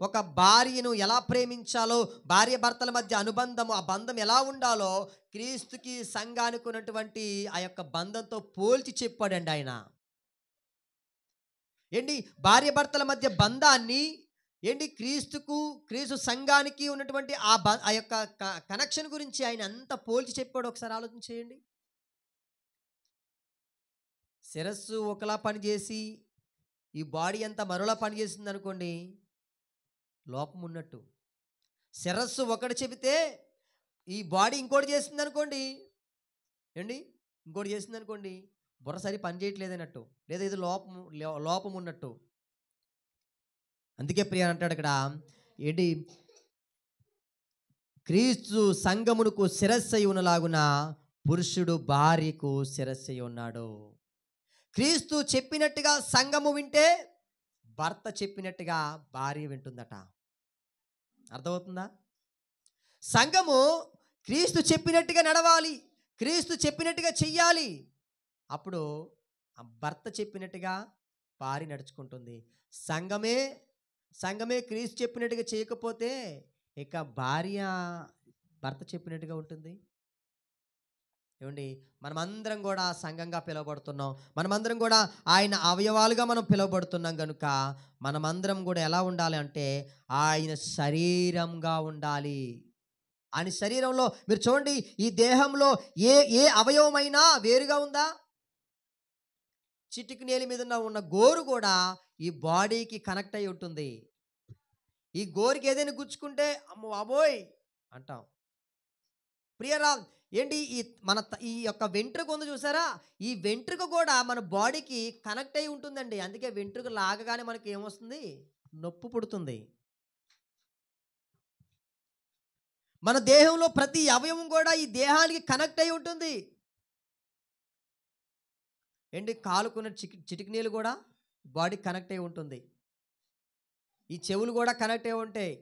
A: ఒక భార్యను ఎలా ప్రేమించాలో, భార్య భర్తల మధ్య అనుబంధము, ఆ బంధం ఎలా ఉండాలో క్రీస్తుకి సంఘానికి ఉన్నటువంటి ఆ యొక్క బంధంతో పోల్చి చెప్పాడండి ఆయన. భార్య భర్తల మధ్య బంధాన్ని క్రీస్తు సంఘానికి ఉన్నటువంటి ఆ యొక్క కనెక్షన్ గురించి ఆయన ఎంత పోల్చి చెప్పాడు ఒకసారి ఆలోచన చేయండి. శిరస్సు ఒకలా పనిచేసి ఈ బాడీ అంతా మరోలా పనిచేసింది అనుకోండి, లోపం ఉన్నట్టు. శిరస్సు ఒకటి చెబితే ఈ బాడీ ఇంకోటి చేసింది అనుకోండి, ఇంకోటి చేసింది అనుకోండి, బుర్ర సరి పని చేయట్లేదన్నట్టు, లేదా ఇది లోపం ఉన్నట్టు. అందుకే ప్రియ అంటాడు ఇక్కడ, క్రీస్తు సంఘమునకు శిరస్సై ఉన్నలాగున పురుషుడు భార్యకు శిరస్సై ఉన్నాడు. క్రీస్తు చెప్పినట్టుగా సంఘము వింటే భర్త చెప్పినట్టుగా భార్య వింటుందట. అర్థమవుతుందా? సంఘము క్రీస్తు చెప్పినట్టుగా నడవాలి, క్రీస్తు చెప్పినట్టుగా చెయ్యాలి. అప్పుడు ఆ భర్త చెప్పినట్టుగా భార్య నడుచుకుంటుంది. సంఘమే క్రీస్తు చెప్పినట్టుగా చేయకపోతే ఇక భార్య భర్త చెప్పినట్టుగా ఉంటుంది. మనమందరం కూడా సంఘంగా పిలువబడుతున్నాం, మనమందరం కూడా ఆయన అవయవాలుగా మనం పిలువబడుతున్నాం కనుక మనమందరం కూడా ఎలా ఉండాలి అంటే ఆయన శరీరంగా ఉండాలి. ఆయన శరీరంలో మీరు చూడండి, ఈ దేహంలో ఏ అవయవమైనా వేరుగా ఉందా? చిటికి నేల మీద ఉన్న గోరు కూడా ఈ బాడీకి కనెక్ట్ అయి ఉంటుంది. ఈ గోరుకి ఏదైనా గుచ్చుకుంటే అమ్మో బాబోయ్ అంటాం. ప్రియరా, ఈ యొక్క వెంట్రుక ఉంది చూసారా, ఈ వెంట్రుక కూడా మన బాడీకి కనెక్ట్ అయి ఉంటుందండి. అందుకే వెంట్రుక లాగగానే మనకి ఏమొస్తుంది? నొప్పి పుడుతుంది. మన దేహంలో ప్రతి అవయవం కూడా ఈ దేహానికి కనెక్ట్ అయి ఉంటుంది. కాలుకున్న చిటికినీళ్ళు కూడా బాడీకి కనెక్ట్ అయి ఉంటుంది. ఈ చెవులు కూడా కనెక్ట్ అయి ఉంటాయి.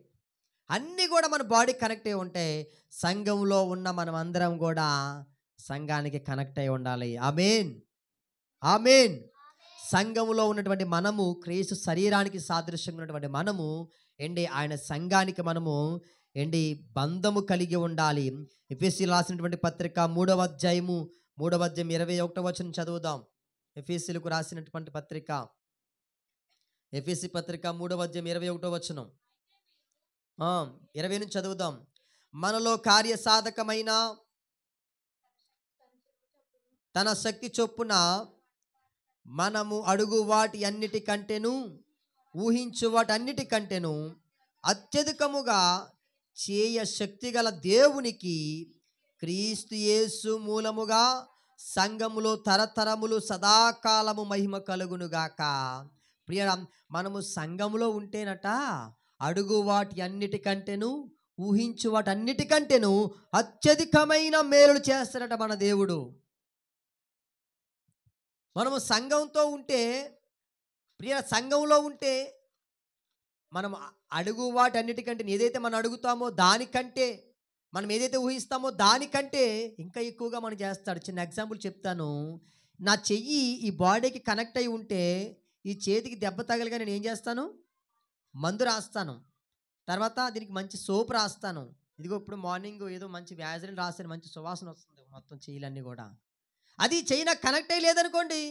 A: అన్నీ కూడా మన బాడీకి కనెక్ట్ అయి ఉంటాయి. సంఘంలో ఉన్న మనం అందరం కూడా సంఘానికి కనెక్ట్ అయి ఉండాలి. ఆమేన్, ఆమేన్. సంఘంలో ఉన్నటువంటి మనము క్రీస్తు శరీరానికి సాదృశ్యంగా ఉన్నటువంటి మనము ఆయన సంఘానికి మనము బంధము కలిగి ఉండాలి. ఎఫెసీయులకు రాసినటువంటి పత్రిక 3వ అధ్యాయం 21వ వచనం చదువుదాం. ఎఫెసీయులకు రాసినటువంటి పత్రిక, ఎఫెసీ పత్రిక 3వ అధ్యాయం 21వ వచనం 20 నుంచి చదువుదాం. మనలో కార్యసాధకమైన తన శక్తి చొప్పున మనము అడుగు వాటి అన్నిటికంటేను ఊహించు వాటి అన్నిటికంటేను అత్యధికముగా చేయ శక్తిగల దేవునికి క్రీస్తు యేసు మూలముగా సంఘములో తరతరములు సదాకాలము మహిమ కలుగునుగాక. ప్రియ, మనము సంఘములో ఉంటేనట అడుగు వాటి అన్నిటికంటేను ఊహించు వాటి అన్నిటికంటేను అత్యధికమైన మేలులు చేస్తాడట మన దేవుడు. మనము సంఘంతో ఉంటే, ప్రియ, సంఘంలో ఉంటే మనం అడుగు వాటి అన్నిటికంటే ఏదైతే మనం అడుగుతామో దానికంటే, మనం ఏదైతే ఊహిస్తామో దానికంటే ఇంకా ఎక్కువగా మనం చేస్తాడు. చిన్న ఎగ్జాంపుల్ చెప్తాను. నా చెయ్యి ఈ బాడీకి కనెక్ట్ అయి ఉంటే, ఈ చేతికి దెబ్బ తగలగా నేను ఏం చేస్తాను? మందు రాస్తాను. తర్వాత దీనికి మంచి సోప్ రాస్తాను. ఇదిగో ఇప్పుడు మార్నింగ్ ఏదో మంచి వ్యాజిలిన్ రాస్తాను, మంచి సువాసన వస్తుంది మొత్తం చెయ్యిలన్నీ కూడా. అది చెయ్యి నాకు కనెక్ట్ అయ్యి లేదనుకోండి,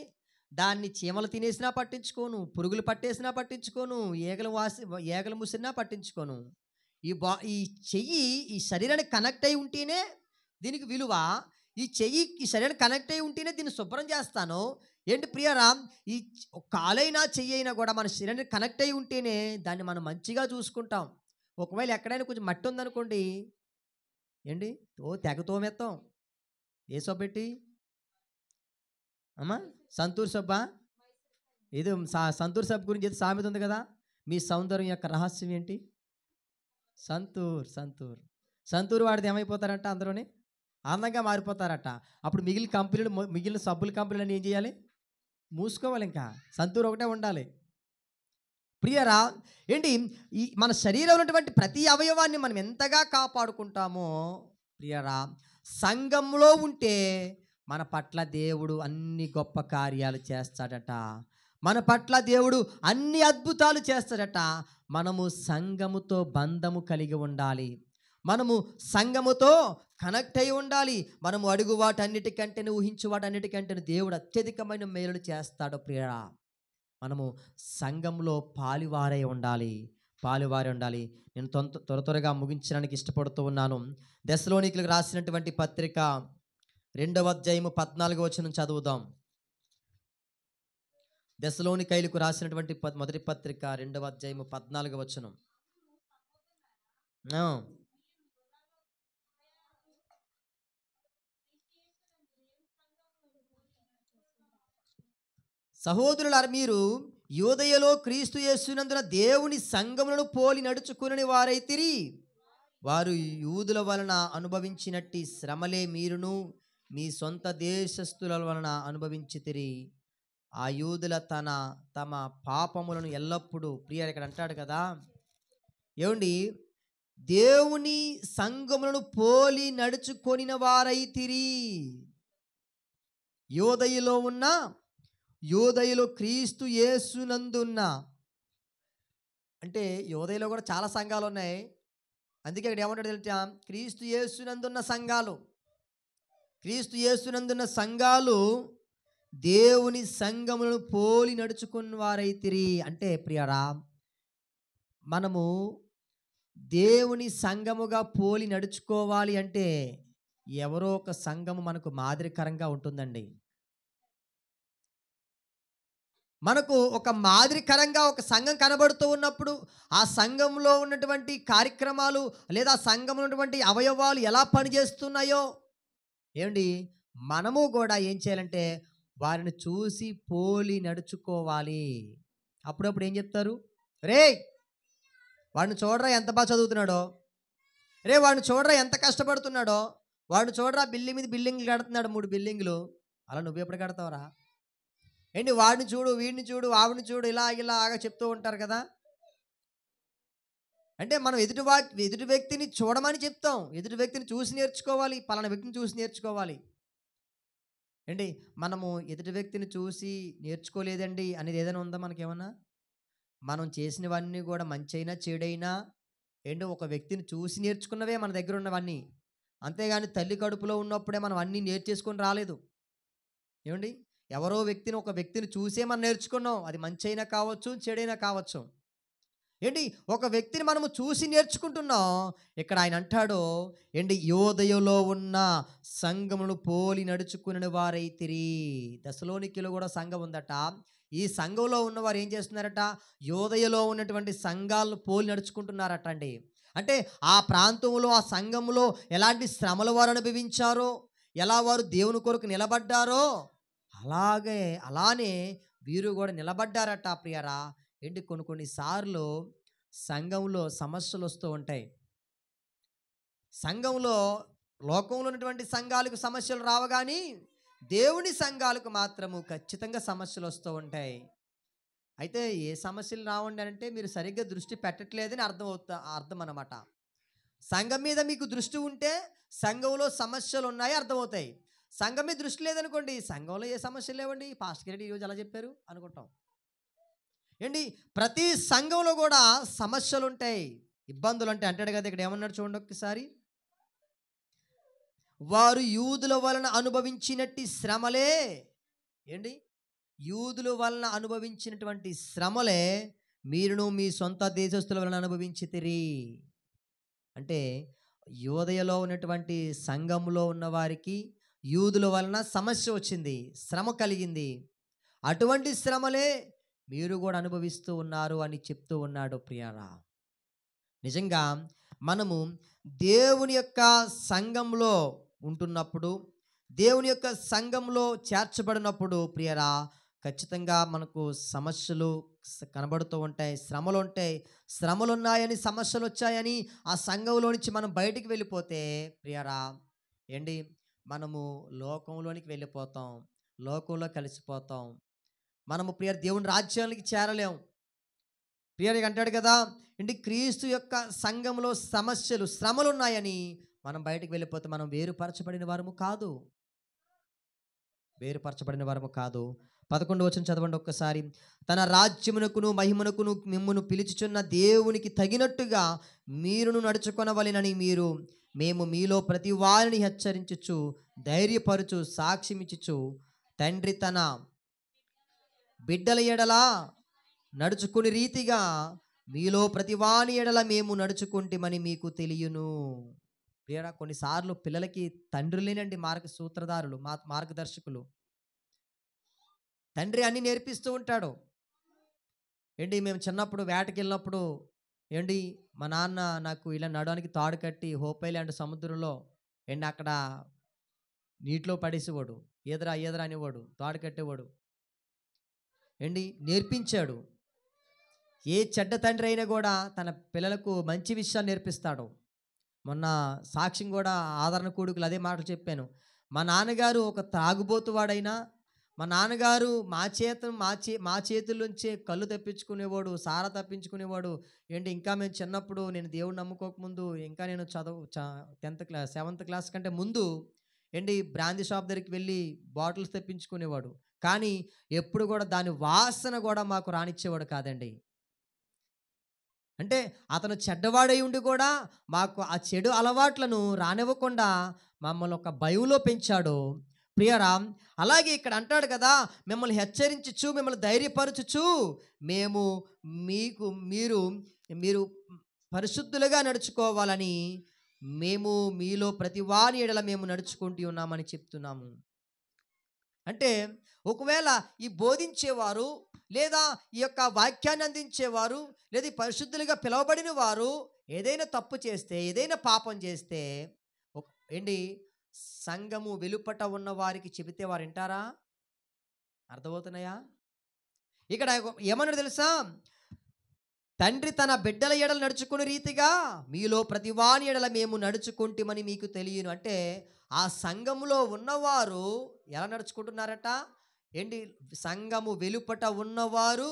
A: దాన్ని చీమలు తినేసినా పట్టించుకోను, పురుగులు పట్టేసినా పట్టించుకోను, ఏగలు ముసిరినా పట్టించుకోను. ఈ చెయ్యి ఈ శరీరానికి కనెక్ట్ అయి ఉంటేనే దీనికి విలువ. ఈ శరీరానికి కనెక్ట్ అయి ఉంటేనే దీన్ని శుభ్రం చేస్తాను. ఏంటి ప్రియరా, ఈ కాలైనా చెయ్యి అయినా కూడా మన శరీరానికి కనెక్ట్ అయి ఉంటేనే దాన్ని మనం మంచిగా చూసుకుంటాం. ఒకవేళ ఎక్కడైనా కొంచెం మట్టి ఉందనుకోండి, ఏంటి తెగ తోమెత్తాం. ఏ సబ్బు పెట్టి అమ్మా? సంతూర్ సబ్బా? ఇది సంతూర్ సబ్బు గురించి ఏదో సామెత ఉంది కదా, మీ సౌందర్యం యొక్క రహస్యం ఏంటి? సంతూర్ వాడితే ఏమైపోతారంట, అందరూని అందంగా మారిపోతారట. అప్పుడు మిగిలిన సబ్బుల కంపెనీలు ఏం చేయాలి? మూసుకోవాలి. ఇంకా సంతూర్ ఒకటే ఉండాలి. ప్రియరా, ఏంటి ఈ మన శరీరంలో ఉన్నటువంటి ప్రతి అవయవాన్ని మనం ఎంతగా కాపాడుకుంటామో, ప్రియరా, సంఘంలో ఉంటే మన పట్ల దేవుడు అన్ని గొప్ప కార్యాలు చేస్తాడట. మన పట్ల దేవుడు అన్ని అద్భుతాలు చేస్తాడట. మనము సంఘముతో బంధము కలిగి ఉండాలి. మనము సంఘముతో కనెక్ట్ అయి ఉండాలి. మనము అడుగు వాటన్నిటికంటే ఊహించు వాటన్నిటికంటే దేవుడు అత్యధికమైన మేలులు చేస్తాడు. ప్రియరా, మనము సంఘంలో పాలువారై ఉండాలి. నేను త్వరగా ముగించడానికి ఇష్టపడుతూ ఉన్నాను. దెస్సలోనికీయులకు రాసినటువంటి పత్రిక 2వ అధ్యాయము 14వ వచనం చదువుదాం. దెస్సలోనికీయులకు రాసినటువంటి మొదటి పత్రిక 2వ అధ్యాయము 14వ వచనం. సహోదరులారా, మీరు యూదయలో క్రీస్తు యేసునందున దేవుని సంఘములను పోలి నడుచుకుని వారైతిరి. వారు యూదుల వలన అనుభవించినట్టి శ్రమలే మీరును మీ సొంత దేశస్థుల వలన అనుభవించితిరి. ఆ యూదుల తమ పాపములను ఎల్లప్పుడూ, ప్రియ, ఇక్కడ అంటాడు కదా, ఏమండి, దేవుని సంఘములను పోలి నడుచుకొనిన వారైతిరి. యూదయలో క్రీస్తు యేసునందున్న, అంటే యూదయలో కూడా చాలా సంఘాలు ఉన్నాయి. అందుకే ఇక్కడ ఏమంటాడు తెలుసా? క్రీస్తు యేసునందున్న సంఘాలు దేవుని సంఘములను పోలి నడుచుకున్న వారైతిరి. అంటే ప్రియరా, మనము దేవుని సంఘముగా పోలి నడుచుకోవాలి అంటే ఎవరో ఒక సంఘము మనకు మాదిరికరంగా ఉంటుందండి. మనకు ఒక మాదిరికరంగా ఒక సంఘం కనబడుతూ ఉన్నప్పుడు ఆ సంఘంలో ఉన్నటువంటి కార్యక్రమాలు లేదా సంఘంలో ఉన్నటువంటి అవయవాలు ఎలా పనిచేస్తున్నాయో, ఏమండి, మనము కూడా ఏం చేయాలంటే వారిని చూసి పోలి నడుచుకోవాలి. అప్పుడప్పుడు ఏం చెప్తారు? రే, వాడిని చూడరా ఎంత బాగా చదువుతున్నాడో, రే వాడిని చూడరా ఎంత కష్టపడుతున్నాడో, వాడిని చూడరా బిల్డింగ్ మీద బిల్డింగ్లు కడుతున్నాడు, 3 బిల్డింగ్లు. అలా నువ్వు ఎప్పుడు కడతావురా? ఏంటి, వాడిని చూడు, వీడిని చూడు, ఆవిడిని చూడు, ఇలాగా చెప్తూ ఉంటారు కదా. అంటే మనం ఎదుటి వ్యక్తిని చూడమని చెప్తాం, ఎదుటి వ్యక్తిని చూసి నేర్చుకోవాలి, పలానా వ్యక్తిని చూసి నేర్చుకోవాలి. ఏంటి, మనము ఎదుటి వ్యక్తిని చూసి నేర్చుకోలేదండి అనేది ఏదైనా ఉందా మనకేమన్నా? మనం చేసినవన్నీ కూడా మంచైనా చెడైనా ఏంటో ఒక వ్యక్తిని చూసి నేర్చుకున్నవే మన దగ్గర ఉన్నవన్నీ. అంతేగాని తల్లి కడుపులో ఉన్నప్పుడే మనం అన్నీ నేర్చేసుకొని రాలేదు. ఏమండి, ఒక వ్యక్తిని చూసే మనం నేర్చుకున్నాం. అది మంచైనా కావచ్చు, చెడైనా కావచ్చు. ఏంటి ఒక వ్యక్తిని మనము చూసి నేర్చుకుంటున్నాం. ఇక్కడ ఆయన అంటాడు, ఏంటి యోదయలో ఉన్న సంఘమును పోలి నడుచుకుని వారైతిరి. దశలోనికీలో కూడా సంఘం ఉందట. ఈ సంఘంలో ఉన్నవారు ఏం చేస్తున్నారట? యోదయలో ఉన్నటువంటి సంఘాలను పోలి నడుచుకుంటున్నారట అండి. అంటే ఆ ప్రాంతంలో, ఆ సంఘంలో ఎలాంటి శ్రమలు వారు అనుభవించారో, ఎలా వారు దేవుని కొరకు నిలబడ్డారో అలానే వీరు కూడా నిలబడ్డారట ప్రియరా. ఏంటి కొన్ని సార్లు సంఘంలో సమస్యలు వస్తూ ఉంటాయి. సంఘంలో లోకంలో ఉన్నటువంటి సంఘాలకు సమస్యలు రావు, కానీ దేవుని సంఘాలకు మాత్రము ఖచ్చితంగా సమస్యలు వస్తూ ఉంటాయి. అయితే ఏ సమస్యలు రావండి అంటే మీరు సరిగ్గా దృష్టి పెట్టట్లేదని అర్థం అన్నమాట. సంఘం మీద మీకు దృష్టి ఉంటే సంఘంలో సమస్యలు ఉన్నాయి అర్థమవుతాయి. సంఘం మీద దృష్టి లేదనుకోండి, సంఘంలో ఏ సమస్యలు లేవండి, పాస్టర్ గారు ఈరోజు అలా చెప్పారు అనుకుంటాం. ఏంటి ప్రతి సంఘంలో కూడా సమస్యలు ఉంటాయి, ఇబ్బందులు ఉంటాయి. అంటాడు కదా, ఇక్కడ ఏమన్నాడు చూడండి ఒక్కసారి. వారు యూదుల వలన అనుభవించినట్టి శ్రమలే, ఏంటి యూదుల వలన అనుభవించినటువంటి శ్రమలే మీరును మీ సొంత దేశస్తుల వలన అనుభవించితిరి. అంటే యోదయలో ఉన్నటువంటి సంఘంలో ఉన్న వారికి యూదుల వలన సమస్య వచ్చింది, శ్రమ కలిగింది. అటువంటి శ్రమలే మీరు కూడా అనుభవిస్తూ ఉన్నారు అని చెప్తూ ఉన్నాడు ప్రియారా. నిజంగా మనము దేవుని యొక్క సంఘంలో ఉంటున్నప్పుడు, దేవుని యొక్క సంఘంలో చేర్చబడినప్పుడు ప్రియరా, ఖచ్చితంగా మనకు సమస్యలు కనబడుతూ ఉంటాయి, శ్రమలు ఉంటాయి. శ్రమలు ఉన్నాయని, సమస్యలు వచ్చాయని ఆ సంఘంలో నుంచి మనం బయటికి వెళ్ళిపోతే ప్రియరా, ఏంటి మనము లోకంలోనికి వెళ్ళిపోతాం, లోకంలో కలిసిపోతాం. మనము ప్రియ దేవుని రాజ్యానికి చేరలేం. ప్రియరికి అంటాడు కదా, ఏంటి క్రీస్తు యొక్క సంఘంలో సమస్యలు, శ్రమలు ఉన్నాయని మనం బయటికి వెళ్ళిపోతే మనం వేరుపరచబడిన వారము కాదు, వేరుపరచబడిన వారము కాదు. 11వ వచనం చదవండి ఒక్కసారి. తన రాజ్యమునకును మహిమనకును మిమ్మును పిలుచుచున్న దేవునికి తగినట్టుగా మీరును నడుచుకొనవలెనని మేము మీలో ప్రతి వారిని హెచ్చరించుచు, ధైర్యపరుచు, సాక్ష్యమిచ్చుచు, తండ్రి తన బిడ్డల ఎడల నడుచుకుని రీతిగా మీలో ప్రతి వాని ఎడల మేము నడుచుకుంటామని మీకు తెలియను. ప్రియరా, కొన్నిసార్లు పిల్లలకి తండ్రులేనండి సూత్రధారులు, మార్గదర్శకులు. తండ్రి అన్నీ నేర్పిస్తూ ఉంటాడు. ఏంటి మేము చిన్నప్పుడు వేటకి వెళ్ళినప్పుడు, ఏంటి మా నాన్న నాకు ఇలా నడవడానికి తాడు కట్టి హోపైలాండ్ సముద్రంలో అక్కడ నీటిలో పడేసేవాడు, ఈదరా ఈదరా అనేవాడు, తాడు కట్టేవాడు. నేర్పించాడు. ఏ చెడ్డ తండ్రి అయినా కూడా తన పిల్లలకు మంచి విషయాలు నేర్పిస్తాడు. మొన్న సాక్ష్యం కూడా ఆదరణ కూడుకులు అదే మాటలు చెప్పాను. మా నాన్నగారు ఒక త్రాగుబోతువాడైనా, మా నాన్నగారు మా చేతుల్లోంచే కళ్ళు తప్పించుకునేవాడు, సారా తప్పించుకునేవాడు. ఇంకా మేము చిన్నప్పుడు, నేను దేవుడు నమ్ముకోకముందు, ఇంకా నేను 7th క్లాస్ కంటే ముందు బ్రాందీ షాప్ దగ్గరికి వెళ్ళి బాటిల్స్ తెప్పించుకునేవాడు. కానీ ఎప్పుడు కూడా దాని వాసన కూడా మాకు రానిచ్చేవాడు కాదండి. అంటే అతను చెడ్డవాడై ఉండి కూడా మాకు ఆ చెడు అలవాట్లను రానివ్వకుండా మమ్మల్ని ఒక భయంలో పెంచాడు. ప్రియరా, అలాగే ఇక్కడ అంటాడు కదా, మిమ్మల్ని హెచ్చరించుచు, మిమ్మల్ని ధైర్యపరచుచు, మీరు పరిశుద్ధులుగా నడుచుకోవాలని మేము మీలో ప్రతి వారి ఎడల మేము నడుచుకుంటూ ఉన్నామని చెప్తున్నాము. అంటే ఒకవేళ ఈ బోధించేవారు, లేదా ఈ యొక్క వాక్యాన్ని అందించేవారు, లేదా ఈ పరిశుద్ధులుగా పిలువబడిన వారు ఏదైనా తప్పు చేస్తే, ఏదైనా పాపం చేస్తే సంఘము వెలుపట ఉన్న వారికి చెబితే వారు వింటారా? అర్థమవుతున్నాయా? ఇక్కడ ఏమన్నాడు తెలుసా? తండ్రి తన బిడ్డల ఎడల నడుచుకునే రీతిగా మీలో ప్రతి వాని ఎడల మేము నడుచుకుంటామని మీకు తెలియను. అంటే ఆ సంఘములో ఉన్నవారు ఎలా నడుచుకుంటున్నారట? సంఘము వెలుపట ఉన్నవారు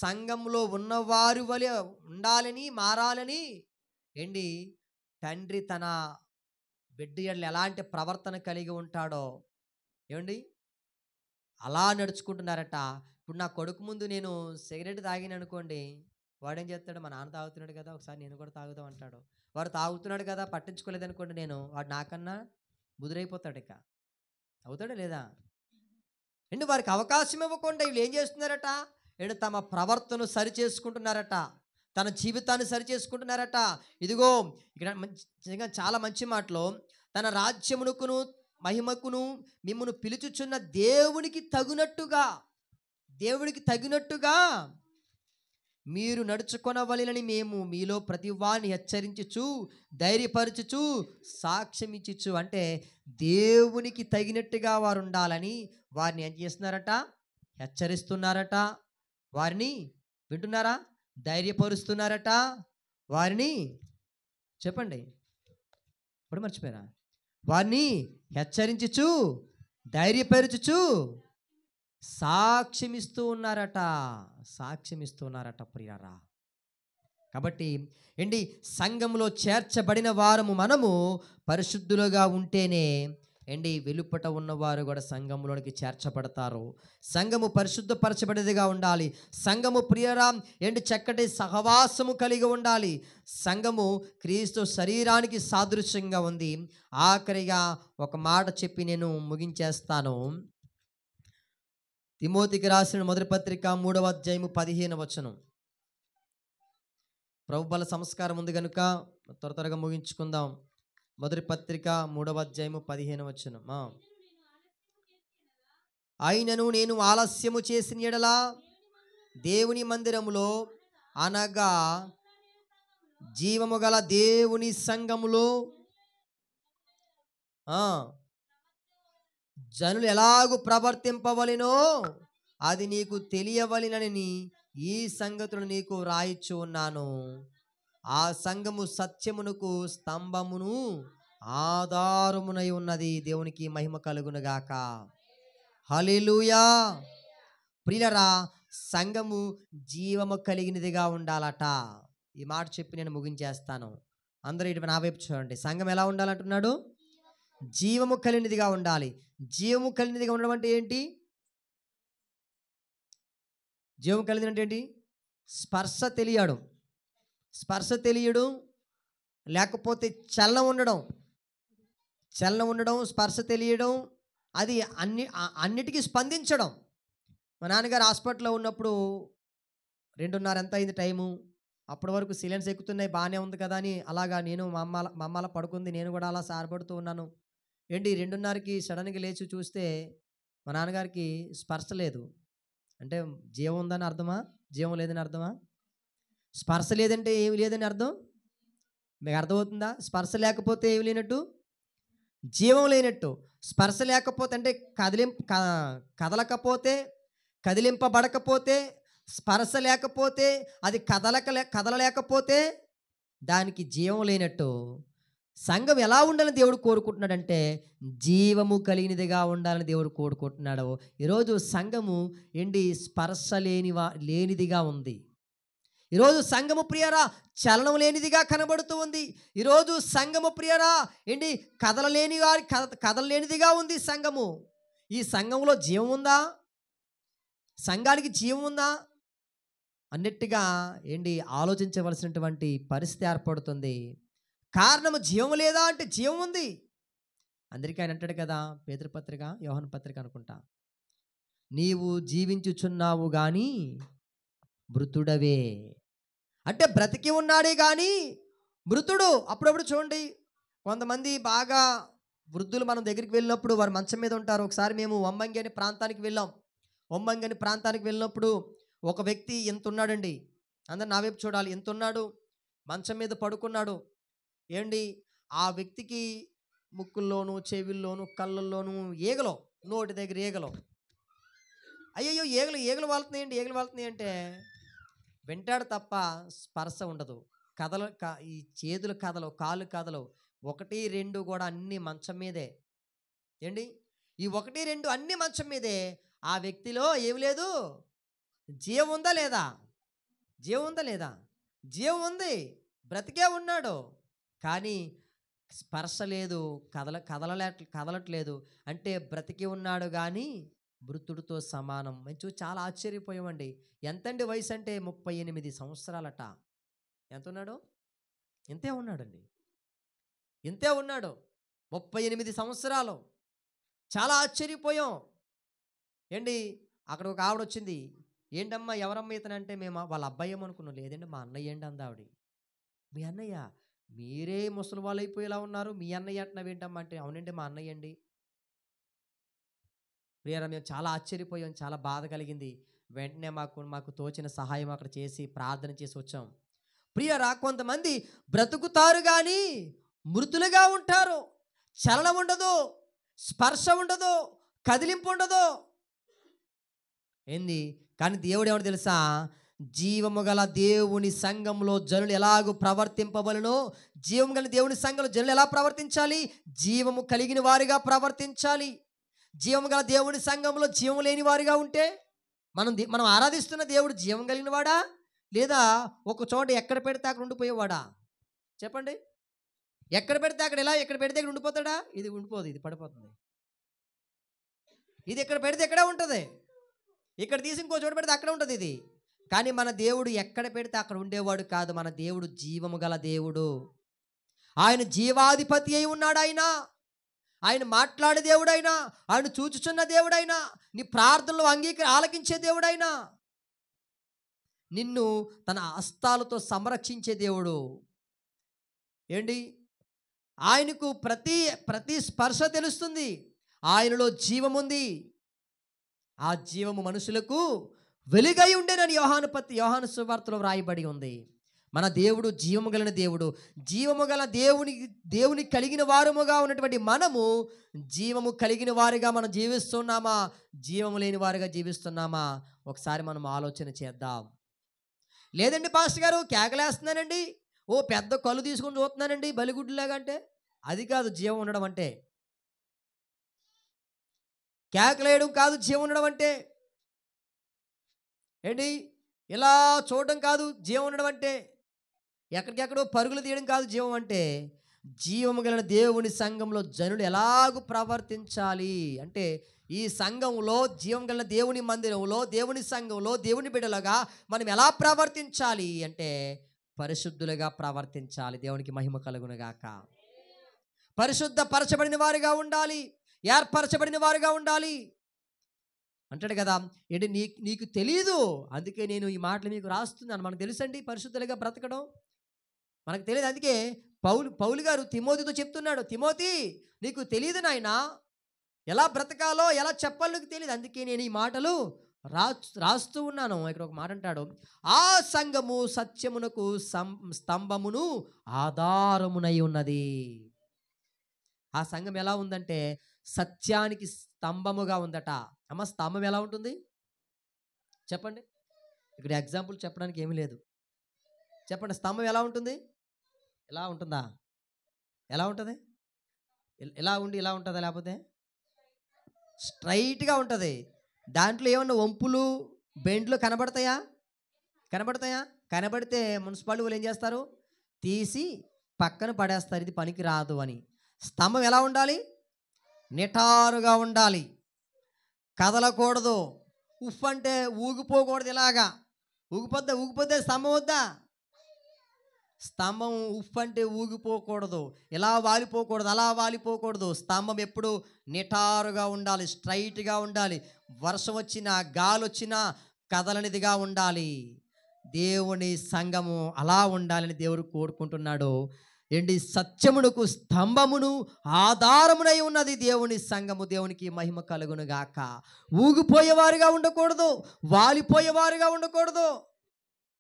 A: సంఘంలో ఉన్నవారు వలె ఉండాలని, మారాలని తండ్రి తన బిడ్డ ఎడల ఎలాంటి ప్రవర్తన కలిగి ఉంటాడో అలా నడుచుకుంటున్నారట. ఇప్పుడు నా కొడుకు ముందు నేను సిగరెట్ తాగిన అనుకోండి, వాడేం చేస్తాడు? మా నాన్న తాగుతున్నాడు కదా, ఒకసారి నేను కూడా తాగుదాం అంటాడు. వాడు తాగుతున్నాడు కదా, పట్టించుకోలేదు అనుకోండి, వాడు నాకన్నా ముదురైపోతాడు. ఇక అవుతాడా లేదా? వారికి అవకాశం ఇవ్వకుండా వీళ్ళు ఏం చేస్తున్నారట? తమ ప్రవర్తన సరి చేసుకుంటున్నారట, తన జీవితాన్ని సరిచేసుకుంటున్నారట. ఇదిగో ఇక్కడ నిజంగా చాలా మంచి మాటలో, తన రాజ్యమునకును మహిమకును మిమ్మును పిలుచుచున్న దేవునికి తగినట్టుగా మీరు నడుచుకొనవలెనని మేము మీలో ప్రతి వారిని హెచ్చరించుచు, ధైర్యపరచుచు, సాక్ష్యమిచ్చుచు. అంటే దేవునికి తగినట్టుగా వారు ఉండాలని వారిని ఏం చేస్తున్నారట? హెచ్చరిస్తున్నారట. వారిని వింటున్నారా? ధైర్యపరుస్తున్నారట. వారిని చెప్పండి, ఇప్పుడు మర్చిపోయారా? వారిని హెచ్చరించుచు, ధైర్యపరచుచు, సాక్ష్యమిస్తూ ఉన్నారట ప్రియారా. కాబట్టి ఏంటి, సంఘంలో చేర్చబడిన వారము మనము పరిశుద్ధులుగా ఉంటేనే ఏంటి వెలుపట ఉన్నవారు కూడా సంఘంలోనికి చేర్చబడతారు. సంఘము పరిశుద్ధపరచబడేదిగా ఉండాలి. సంఘము ప్రియరా ఏంటి చక్కటి సహవాసము కలిగి ఉండాలి. సంఘము క్రీస్తు శరీరానికి సాదృశ్యంగా ఉంది. ఆఖరిగా ఒక మాట చెప్పి నేను ముగించేస్తాను. తిమోతికి రాసిన మొదటి పత్రిక 3వ అధ్యాయము 15వ వచనం. ప్రభు బల సంస్కారం ఉంది కనుక త్వరగా ముగించుకుందాం. మొదటి పత్రిక 3వ అధ్యాయము 15వ వచనం. అయినను నేను ఆలస్యము చేసిన యెడల దేవుని మందిరములో అనగా జీవము గల దేవుని సంఘములో జనులు ఎలాగూ ప్రవర్తింపవలెనో అది నీకు తెలియవలెనని ఈ సంగతులు నీకు వ్రాయిచు ఉన్నాను. ఆ సంఘము సత్యమునకు స్తంభమును ఆధారమునై ఉన్నది. దేవునికి మహిమ కలుగునుగాక. హల్లెలూయా. ప్రియులారా, సంఘము జీవము కలిగినదిగా ఉండాలట. ఈ మాట చెప్పి నేను ముగించేస్తాను. అందరూ ఇటు నా వైపు చూడండి. సంఘం ఎలా ఉండాలంటున్నాడు? జీవము కలిగినదిగా ఉండాలి. జీవము కలిగినదిగా ఉండడం అంటే ఏంటి? జీవము కలిగినది అంటే ఏంటి? స్పర్శ తెలియడం, లేకపోతే చలనం ఉండడం, స్పర్శ తెలియడం, అది అన్నిటికీ స్పందించడం. మా నాన్నగారు హాస్పిటల్లో ఉన్నప్పుడు 2:30 ఎంత అయింది టైము, అప్పటి వరకు సిలిండర్స్ ఎక్కుతున్నాయి, బాగానే ఉంది కదా అని అలాగా నేను మా అమ్మ అలా పడుకుంది, నేను కూడా అలా సారపడుతూ ఉన్నాను. ఏంటి 2:30కి సడన్గా లేచి చూస్తే మా నాన్నగారికి స్పర్శ లేదు. అంటే జీవం ఉందని అర్థమా? జీవం లేదని అర్థమా? స్పర్శ లేదంటే ఏమి లేదని అర్థం మీకు అర్థమవుతుందా? స్పర్శ లేకపోతే ఏమి లేనట్టు? జీవం లేనట్టు. స్పర్శ లేకపోతే అంటే కదలకపోతే, కదిలింపబడకపోతే, స్పర్శ లేకపోతే, అది కదలలేకపోతే దానికి జీవం లేనట్టు. సంఘం ఎలా ఉండాలని దేవుడు కోరుకుంటున్నాడంటే జీవము కలిగినదిగా ఉండాలని దేవుడు కోరుకుంటున్నాడు. ఈరోజు సంఘము ఏంటి? స్పర్శ లేనిదిగా ఉంది. ఈరోజు సంఘము ప్రియరా చలనం లేనిదిగా కనబడుతూ ఉంది. ఈరోజు సంఘము ప్రియరా ఏంటి? కదలలేనిదిగా ఉంది సంఘము. ఈ సంఘంలో జీవం ఉందా? సంఘానికి జీవం ఉందా అన్నట్టుగా ఏంటి ఆలోచించవలసినటువంటి పరిస్థితి ఏర్పడుతుంది. కారణము జీవం లేదా అంటే జీవం ఉంది. అందరికీ ఆయన అంటాడు కదా, పేతురు పత్రిక, యోహాను పత్రిక అనుకుంటా, నీవు జీవించుచున్నావు కానీ మృతుడవే. అంటే బ్రతికి ఉన్నాడే కానీ మృతుడు. అప్పుడప్పుడు చూడండి, కొంతమంది బాగా వృద్ధులు మనం దగ్గరికి వెళ్ళినప్పుడు వారు మంచం మీద ఉంటారు. ఒకసారి మేము ఒమ్మంగి అనే ప్రాంతానికి వెళ్ళినప్పుడు ఒక వ్యక్తి ఎంత ఉన్నాడండి, అందరు నా వైపు చూడాలి, ఎంత ఉన్నాడు, మంచం మీద పడుకున్నాడు. ఏంటి ఆ వ్యక్తికి ముక్కుల్లోను, చెవిల్లోను, కళ్ళల్లోను ఈగలో, నోటి దగ్గర ఈగలో. అయ్యయ్యో ఈగలు వాళ్తున్నాయి అంటే వింటాడు తప్ప స్పర్శ ఉండదు. ఈ చేతులు కదలు, కాళ్ళు కదలు, 1, 2 కూడా అన్ని మంచం మీదే. ఏంటి ఈ 1, 2 అన్ని మంచం మీదే. ఆ వ్యక్తిలో ఏమి లేదు? జీవం ఉందా లేదా? జీవం ఉంది, బ్రతికే ఉన్నాడు, కానీ స్పర్శ లేదు, కదలట్లేదు. అంటే బ్రతికి ఉన్నాడు కానీ మృతుడితో సమానం. మేము చూసి చాలా ఆశ్చర్యపోయామండి. ఎంతండి వయసు అంటే 38 సంవత్సరాలట. ఎంత ఉన్నాడు? ఇంతే ఉన్నాడండి, ఇంతే ఉన్నాడు, 38 సంవత్సరాలు. చాలా ఆశ్చర్యపోయాం. ఏంటి అక్కడ ఒక ఆవిడ వచ్చింది, ఏంటమ్మా ఎవరమ్మా ఇతనంటే మేము వాళ్ళ అబ్బాయి ఏమనుకున్నాం. లేదండి మా అన్నయ్య అండి అంది ఆవిడ. మీ అన్నయ్య? మీరే ముసలి వాళ్ళు అయిపోయేలా ఉన్నారు, మీ అన్నయ్య అంటున్నావేంటమ్మా అంటే, అవునండి మా అన్నయ్య అండి. ప్రియరా మేము చాలా ఆశ్చర్యపోయాం, చాలా బాధ కలిగింది. వెంటనే మాకు మాకు తోచిన సహాయం అక్కడ చేసి ప్రార్థన చేసి వచ్చాం. ప్రియరా కొంతమంది బ్రతుకుతారు కానీ మృతులుగా ఉంటారు. చలనం ఉండదు, స్పర్శ ఉండదు, కదిలింపు ఉండదు. ఏంది కానీ దేవుడు ఏమో తెలుసా, జీవము గల దేవుని సంఘంలో జనులు ఎలాగూ ప్రవర్తింపబడునో, జీవము గల దేవుని సంఘంలో జనులు ఎలా ప్రవర్తించాలి? జీవము కలిగిన వారిగా ప్రవర్తించాలి. జీవము గల దేవుని సంఘంలో జీవము లేని వారిగా ఉంటే మనం ఆరాధిస్తున్న దేవుడు జీవం కలిగిన వాడా, లేదా ఒక చోట ఎక్కడ పెడితే అక్కడ ఉండిపోయేవాడా? చెప్పండి. ఎక్కడ పెడితే అక్కడ ఎలా, ఎక్కడ పెడితే ఇక్కడ ఉండిపోతాడా? ఇది ఉండిపోదు, ఇది పడిపోతుంది. ఇది ఎక్కడ పెడితే ఎక్కడే ఉంటుంది, ఇక్కడ తీసి ఇంకో చోట పెడితే అక్కడ ఉంటుంది ఇది. కానీ మన దేవుడు ఎక్కడ పెడితే అక్కడ ఉండేవాడు కాదు. మన దేవుడు జీవము గల దేవుడు. ఆయన జీవాధిపతి అయి ఉన్నాడు. ఆయన మాట్లాడే దేవుడైనా, ఆయన చూచుచున్న దేవుడైనా, నీ ప్రార్థనలు ఆలకించే దేవుడైనా, నిన్ను తన హస్తాలతో సంరక్షించే దేవుడు. ఏంటి? ఆయనకు ప్రతి స్పర్శ తెలుస్తుంది. ఆయనలో జీవముంది. ఆ జీవము మనుషులకు వెలుగై ఉండేనని యోహాను సువార్తలో వ్రాయబడి ఉంది. మన దేవుడు జీవము గల దేవుడు. జీవము గల దేవుని కలిగిన వారముగా ఉన్నటువంటి మనము జీవము కలిగిన వారిగా మనం జీవిస్తున్నామా, జీవము లేని వారిగా జీవిస్తున్నామా? ఒకసారి మనం ఆలోచన చేద్దాం. లేదండి పాస్టర్ గారు కేకలేస్తున్నానండి, ఓ పెద్ద కళ్ళు తీసుకొని చూస్తున్నానండి బలిగుడ్డులాగా అంటే, అది కాదు జీవం ఉండడం అంటే. కేకలేయడం కాదు జీవం ఉండడం అంటే. ఏంటి? ఇలా చూడడం కాదు జీవం ఉండడం అంటే. ఎక్కడికెక్కడో పరుగులు తీయడం కాదు జీవం అంటే. జీవము గల దేవుని సంఘంలో జనులు ఎలాగూ ప్రవర్తించాలి అంటే, ఈ సంఘంలో జీవం గల దేవుని మందిరంలో, దేవుని సంఘంలో, దేవుని బిడ్డలుగా మనం ఎలా ప్రవర్తించాలి అంటే, పరిశుద్ధులుగా ప్రవర్తించాలి. దేవునికి మహిమ కలుగునుగాక. పరిశుద్ధపరచబడిన వారిగా ఉండాలి, ఏర్పరచబడిన వారిగా ఉండాలి అంటాడు కదా. ఏంటి? నీకు తెలీదు, అందుకే నేను ఈ మాటలు మీకు రాస్తున్నాను. మనకు తెలుసండి పరిశుద్ధులుగా బ్రతకడం, మనకు తెలియదు. అందుకే పౌలు గారు తిమోతితో చెప్తున్నాడు, తిమోతి నీకు తెలియదు నాయనా, ఎలా బ్రతకాలో ఎలా చెప్పాలో నీకు తెలియదు, అందుకే నేను ఈ మాటలు రాస్తూ ఉన్నాను. ఇక్కడ ఒక మాట అంటాడు, ఆ సంఘము సత్యమునకు స్తంభమును ఆధారమునై ఉన్నది. ఆ సంఘం ఎలా ఉందంటే సత్యానికి స్తంభముగా ఉందట. అమ్మ స్తంభం ఎలా ఉంటుంది చెప్పండి? ఇక్కడ ఎగ్జాంపుల్ చెప్పడానికి ఏమీ లేదు. చెప్పండి, స్తంభం ఎలా ఉంటుంది? ఎలా ఉంటుందా? ఎలా ఉంటుంది? ఎలా ఉండి ఇలా ఉంటుందా? లేకపోతే స్ట్రైట్గా ఉంటుంది. దాంట్లో ఏమన్నా వంపులు బెండ్లు కనబడతాయా? కనబడితే మున్సిపాలిటీ వాళ్ళు ఏం చేస్తారు? తీసి పక్కన పడేస్తారు, ఇది పనికి రాదు అని. స్తంభం ఎలా ఉండాలి? నిటారుగా ఉండాలి, కదలకూడదు. ఉఫ్ అంటే ఊగిపోకూడదు. ఇలాగా ఊగిపోతే స్తంభం వద్దా? స్తంభం ఉఫ్ అంటే ఊగిపోకూడదు, ఇలా వాలిపోకూడదు, అలా వాలిపోకూడదు. స్తంభం ఎప్పుడు నిటారుగా ఉండాలి, స్ట్రైట్గా ఉండాలి. వర్షం వచ్చినా గాలి వచ్చినా కదలనిదిగా ఉండాలి. దేవుని సంఘము అలా ఉండాలని దేవుడు కోరుకుంటున్నాడు. ఏంటి? సత్యమునకు స్తంభమును ఆధారమునై ఉన్నది దేవుని సంఘము. దేవునికి మహిమ కలుగును గాక. ఊగిపోయేవారుగా ఉండకూడదు, వాలిపోయేవారుగా ఉండకూడదు.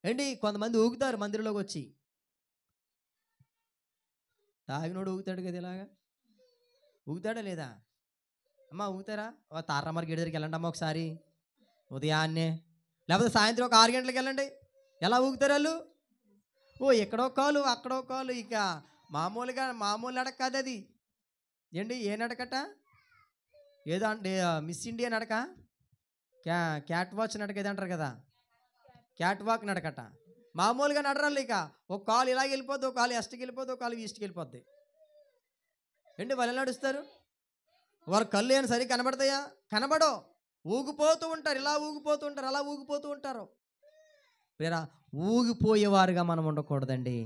A: ఏంటి? కొంతమంది ఊగుతారు మందిరంలోకి వచ్చి. తాగినోడు ఊగుతాడు కదా, ఇలాగా ఊగుతాడా లేదా? అమ్మ ఊగుతారా? తారమ్మరి గడి దగ్గరికి వెళ్ళండి అమ్మ ఒకసారి ఉదయాన్నే, లేకపోతే సాయంత్రం ఒక 6 గంటలకు వెళ్ళండి. ఎలా ఊగుతారు వాళ్ళు? ఓ ఎక్కడో కాలు అక్కడో కాలు, ఇక మామూలు నడక కాదు అది. ఏంటి? ఏ నడకట? ఏదో అంటే మిస్ ఇండియా నడక, క్యాట్ వాచ్ నడక ఏదో అంటారు కదా, క్యాట్ వాక్ నడకట. మామూలుగా నడరాలి. ఇక ఒక కాలు ఇలాగ వెళ్ళిపోద్ది, ఒక కాలు ఎస్ట్కి వెళ్ళిపోద్ది, ఒక కాలు ఈస్ట్కి వెళ్ళిపోద్ది. ఏంటి వాళ్ళు నడుస్తారు? వారు కళ్ళు ఏమైనా సరిగ్గా కనబడతాయా? కనబడో. ఊగిపోతూ ఉంటారు, ఇలా ఊగిపోతూ ఉంటారు, అలా ఊగిపోతూ ఉంటారు. వేరా ఊగిపోయేవారుగా మనం ఉండకూడదండి.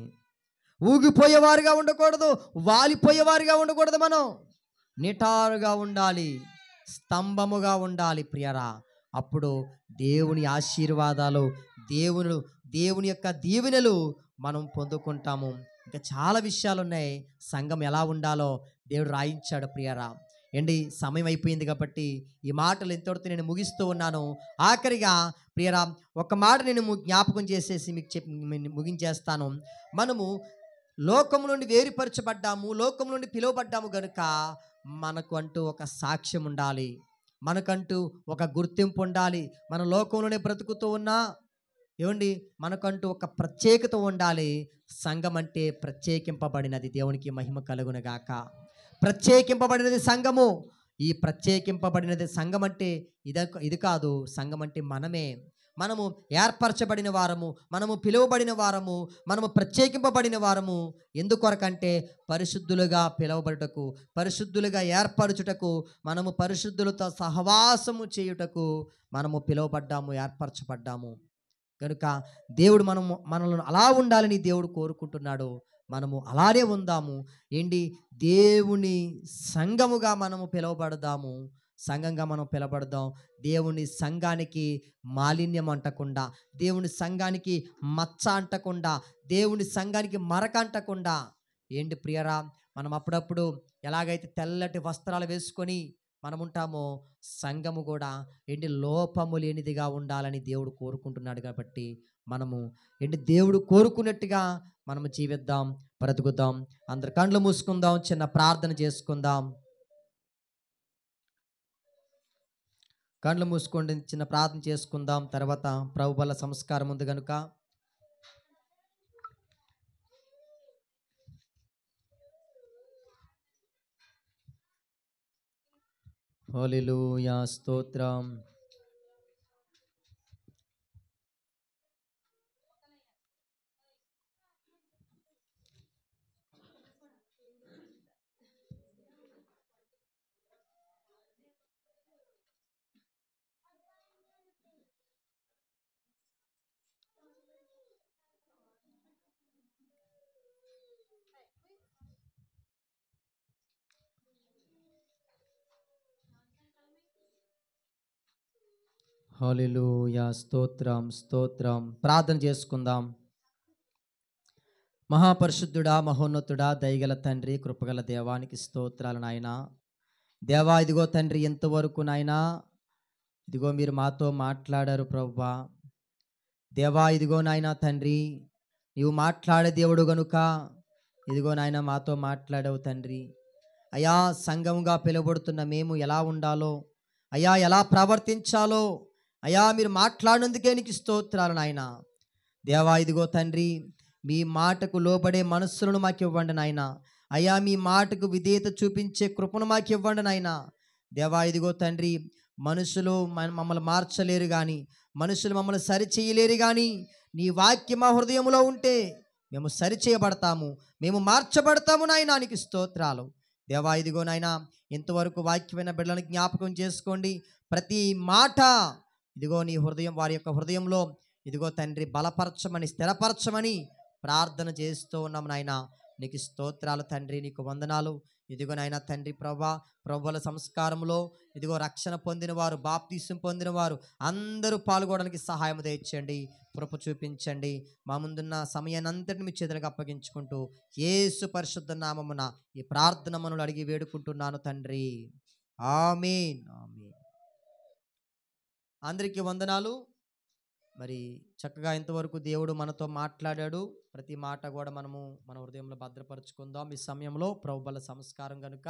A: ఊగిపోయేవారుగా ఉండకూడదు, వాలిపోయేవారుగా ఉండకూడదు. మనం నిటారుగా ఉండాలి, స్తంభముగా ఉండాలి. ప్రియరా అప్పుడు దేవుని ఆశీర్వాదాలు, దేవుని దేవుని యొక్క దీవెనలు మనం పొందుకుంటాము. ఇంకా చాలా విషయాలు ఉన్నాయి. సంఘం ఎలా ఉండాలో దేవుడు రాయించాడు ప్రియరా. ఏంటి, సమయం అయిపోయింది కాబట్టి ఈ మాటలు ఇంతటితో నేను ముగిస్తూ ఉన్నాను. ఆఖరిగా ప్రియరా, ఒక మాట నేను జ్ఞాపకం చేసేసి మీకు చెప్పి ముగించేస్తాను. మనము లోకం నుండి వేరుపరచబడ్డాము, లోకం నుండి పిలువబడ్డాము గనుక మనకు అంటూ ఒక సాక్ష్యం ఉండాలి, మనకంటూ ఒక గుర్తింపు ఉండాలి. మన లోకంలోనే బ్రతుకుతూ ఉన్నా ఏమండి, మనకంటూ ఒక ప్రత్యేకత ఉండాలి. సంఘం అంటే ప్రత్యేకింపబడినది. దేవునికి మహిమ కలుగునుగాక. ప్రత్యేకింపబడినది సంఘము. ఈ ప్రత్యేకింపబడినది సంఘం అంటే ఇది కాదు. సంఘం అంటే మనము ఏర్పరచబడిన వారము, మనము పిలువబడిన వారము, మనము ప్రత్యేకింపబడిన వారము. ఎందుకొరకంటే పరిశుద్ధులుగా పిలువబడుటకు, పరిశుద్ధులుగా ఏర్పరచుటకు, మనము పరిశుద్ధులతో సహవాసము చేయుటకు మనము పిలువబడ్డాము, ఏర్పరచబడ్డాము. కనుక దేవుడు మనల్ని అలా ఉండాలని దేవుడు కోరుకుంటున్నాడు. మనము అలానే ఉందాము. ఏంటి, దేవుని సంఘముగా మనము పిలువబడదాము, సంఘంగా మనం పిలబడదాం. దేవుని సంఘానికి మాలిన్యం అంటకుండా, దేవుని సంఘానికి మచ్చ అంటకుండా, దేవుని సంఘానికి మరక అంటకుండా. ఏంటి ప్రియరా, మనం అప్పుడప్పుడు ఎలాగైతే తెల్లటి వస్త్రాలు వేసుకొని మనం ఉంటామో, సంఘము కూడా ఏంటి లోపము లేనిదిగా ఉండాలని దేవుడు కోరుకుంటున్నాడు. కాబట్టి మనము ఏంటి దేవుడు కోరుకున్నట్టుగా మనము జీవిద్దాం, బ్రతుకుదాం. అందరు కళ్ళు మూసుకుందాం, చిన్న ప్రార్థన చేసుకుందాం. కళ్ళు మూసుకోండి, చిన్న ప్రార్థన చేసుకుందాం. తర్వాత ప్రభు బల సంస్కారం ఉంది కనుక హల్లెలూయా, స్తోత్రం. హల్లెలూయా, స్తోత్రం, స్తోత్రం. ప్రార్థన చేసుకుందాం. మహాపరిశుద్ధుడా, మహోన్నతుడా, దయగల తండ్రి, కృపగల దేవానికి స్తోత్రాలు నాయన. దేవా, ఇదిగో తండ్రి, ఎంతవరకు నాయనా ఇదిగో మీరు మాతో మాట్లాడారు ప్రభువా. దేవా, ఇదిగో నాయన తండ్రి, నీవు మాట్లాడే దేవుడు గనుక ఇదిగో నాయన మాతో మాట్లాడావు తండ్రి. అయా, సంఘముగా పిలువబడుతున్న మేము ఎలా ఉండాలో, అయా ఎలా ప్రవర్తించాలో అయా మీరు మాట్లాడినందుకే నీకు స్తోత్రాలు నాయన. దేవా, ఇదిగో తండ్రి, మీ మాటకు లోబడే మనస్సులను మాకు ఇవ్వండి నాయన. అయా, మీ మాటకు విధేయత చూపించే కృపను మాకు ఇవ్వండి నాయన. దేవా, ఇదిగో తండ్రి, మనుషులు మమ్మల్ని మార్చలేరు కానీ, మనుషులు మమ్మల్ని సరిచేయలేరు కానీ, నీ వాక్యం మా హృదయంలో ఉంటే మేము సరిచేయబడతాము, మేము మార్చబడతాము నాయనా. నీకు స్తోత్రాలు. దేవా, ఇదిగో నాయన, ఇంతవరకు వాక్యమైన బిడ్డలను జ్ఞాపకం చేసుకోండి. ప్రతి మాట ఇదిగో నీ హృదయం, వారి యొక్క హృదయంలో ఇదిగో తండ్రి బలపరచమని, స్థిరపరచమని ప్రార్థన చేస్తూ ఉన్నాము నాయన. నీకు స్తోత్రాలు తండ్రి, నీకు వందనాలు. ఇదిగో నాయన తండ్రి, ప్రభువుల సంస్కారంలో ఇదిగో రక్షణ పొందిన వారు, బాప్తీసం పొందిన వారు అందరూ పాల్గొనడానికి సహాయం దయచేయండి, కృప చూపించండి. మా ముందున్న సమయాన్ని అంతటిని మీ చేతులకు అప్పగించుకుంటూ యేసు పరిశుద్ధ నామమున ఈ ప్రార్థన మనలు అడిగి వేడుకుంటున్నాను తండ్రి. ఆమేన్, ఆమేన్. అందరికీ వందనాలు. మరి చక్కగా ఇంతవరకు దేవుడు మనతో మాట్లాడాడు. ప్రతి మాట కూడా మనము మన హృదయంలో భద్రపరుచుకుందాం. ఈ సమయంలో ప్రభువుల సంస్కారం కనుక